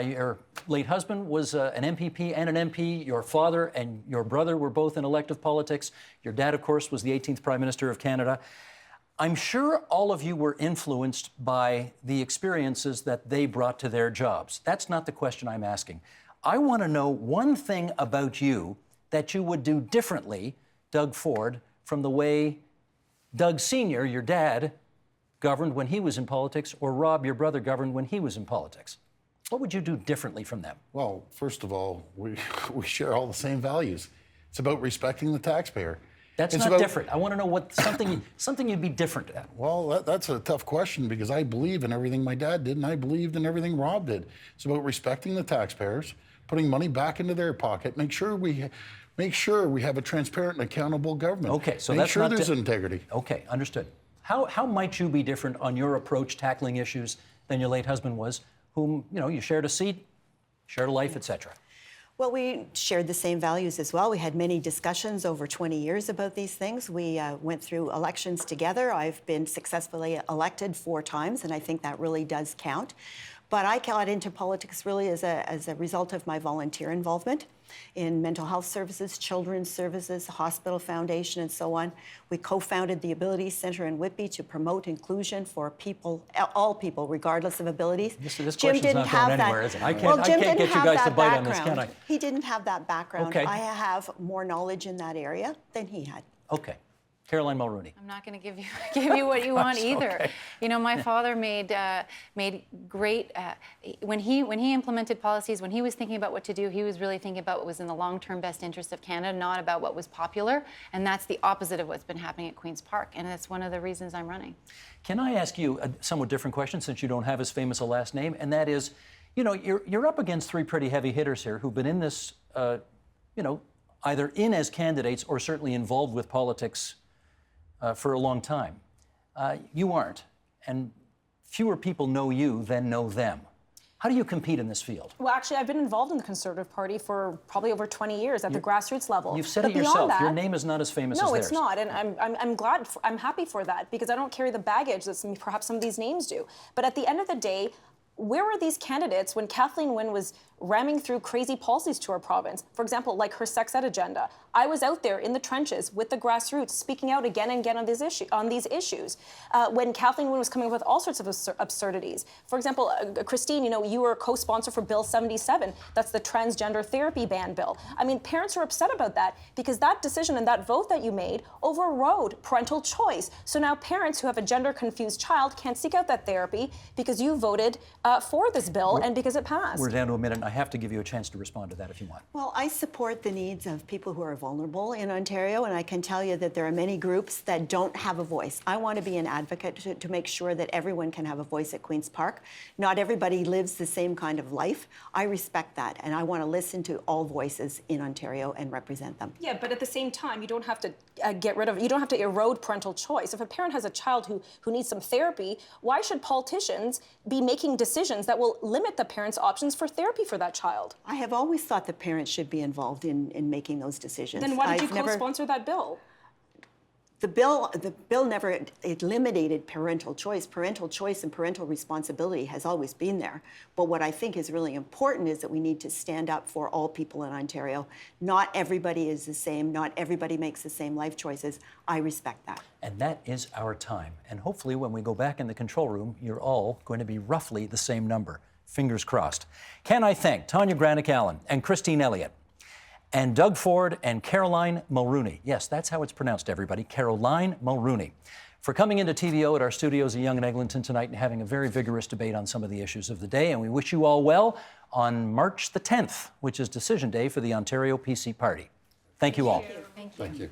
Your late husband was an MPP and an MP. Your father and your brother were both in elective politics. Your dad, of course, was the 18th Prime Minister of Canada. I'm sure all of you were influenced by the experiences that they brought to their jobs. That's not the question I'm asking. I want to know one thing about you that you would do differently, Doug Ford, from the way Doug Sr., your dad, governed when he was in politics, or Rob, your brother, governed when he was in politics. What would you do differently from them? Well, first of all, we share all the same values. It's about respecting the taxpayer. That's It's not about- different. I want to know what something you'd be different at. Well, that's a tough question because I believe in everything my dad did and I believed in everything Rob did. It's about respecting the taxpayers, putting money back into their pocket, make sure we have a transparent and accountable government. Okay, so make that's sure not there's integrity. Okay, understood. How might you be different on your approach tackling issues than your late husband was, whom you shared a seat, shared a life, etc.? Well, we shared the same values as well. We had many discussions over 20 years about these things. We went through elections together. I've been successfully elected 4 times, and I think that really does count. But I got into politics really as a result of my volunteer involvement in mental health services, children's services, the Hospital Foundation, and so on. We co-founded the Ability Center in Whitby to promote inclusion for people, all people, regardless of abilities. This question's not going anywhere, is it? I can't get you guys to bite on this, can I? He didn't have that background. Okay. I have more knowledge in that area than he had. Okay. Caroline Mulrooney. I'm not going to give you what you want either. Okay. You know, my father made great when he implemented policies. When he was thinking about what to do, he was really thinking about what was in the long-term best interest of Canada, not about what was popular. And that's the opposite of what's been happening at Queen's Park. And that's one of the reasons I'm running. Can I ask you a somewhat different question, since you don't have as famous a last name, and that is, you're up against 3 pretty heavy hitters here who've been in this, either in as candidates or certainly involved with politics for a long time. You aren't, and fewer people know you than know them. How do you compete in this field? Well, actually, I've been involved in the Conservative Party for probably over 20 years at the grassroots level. You've said But it beyond yourself. that, Your name is not as famous as no, theirs. it's not, and I'm happy for that, because I don't carry the baggage that perhaps some of these names do. But at the end of the day, where were these candidates when Kathleen Wynne was ramming through crazy policies to our province? For example, like her sex ed agenda. I was out there in the trenches with the grassroots, speaking out again and again on these issues. When Kathleen Wynne was coming up with all sorts of absurdities. For example, Christine, you were a co-sponsor for Bill 77. That's the transgender therapy ban bill. I mean, parents are upset about that because that decision and that vote that you made overrode parental choice. So now parents who have a gender-confused child can't seek out that therapy because you voted for this bill and because it passed. We're down to a minute. I have to give you a chance to respond to that if you want. Well, I support the needs of people who are vulnerable in Ontario, and I can tell you that there are many groups that don't have a voice. I want to be an advocate to make sure that everyone can have a voice at Queen's Park. Not everybody lives the same kind of life. I respect that, and I want to listen to all voices in Ontario and represent them. Yeah, but at the same time, you don't have to you don't have to erode parental choice. If a parent has a child who needs some therapy, why should politicians be making decisions that will limit the parent's options for therapy for that child? I have always thought that parents should be involved in making those decisions. Then why did you I've never- co-sponsor that bill? The bill never eliminated parental choice. Parental choice and parental responsibility has always been there. But what I think is really important is that we need to stand up for all people in Ontario. Not everybody is the same. Not everybody makes the same life choices. I respect that. And that is our time. And hopefully when we go back in the control room, you're all going to be roughly the same number. Fingers crossed. Can I thank Tanya Granick-Allen and Christine Elliott and Doug Ford and Caroline Mulrooney. Yes, that's how it's pronounced, everybody. Caroline Mulrooney. For coming into TVO at our studios in Yonge and Eglinton tonight and having a very vigorous debate on some of the issues of the day. And we wish you all well on March the 10th, which is Decision Day for the Ontario PC Party. Thank you all. Thank you.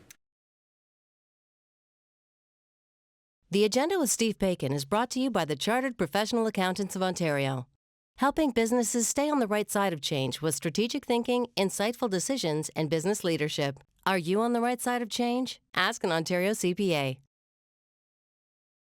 The Agenda with Steve Bacon is brought to you by the Chartered Professional Accountants of Ontario. Helping businesses stay on the right side of change with strategic thinking, insightful decisions, and business leadership. Are you on the right side of change? Ask an Ontario CPA.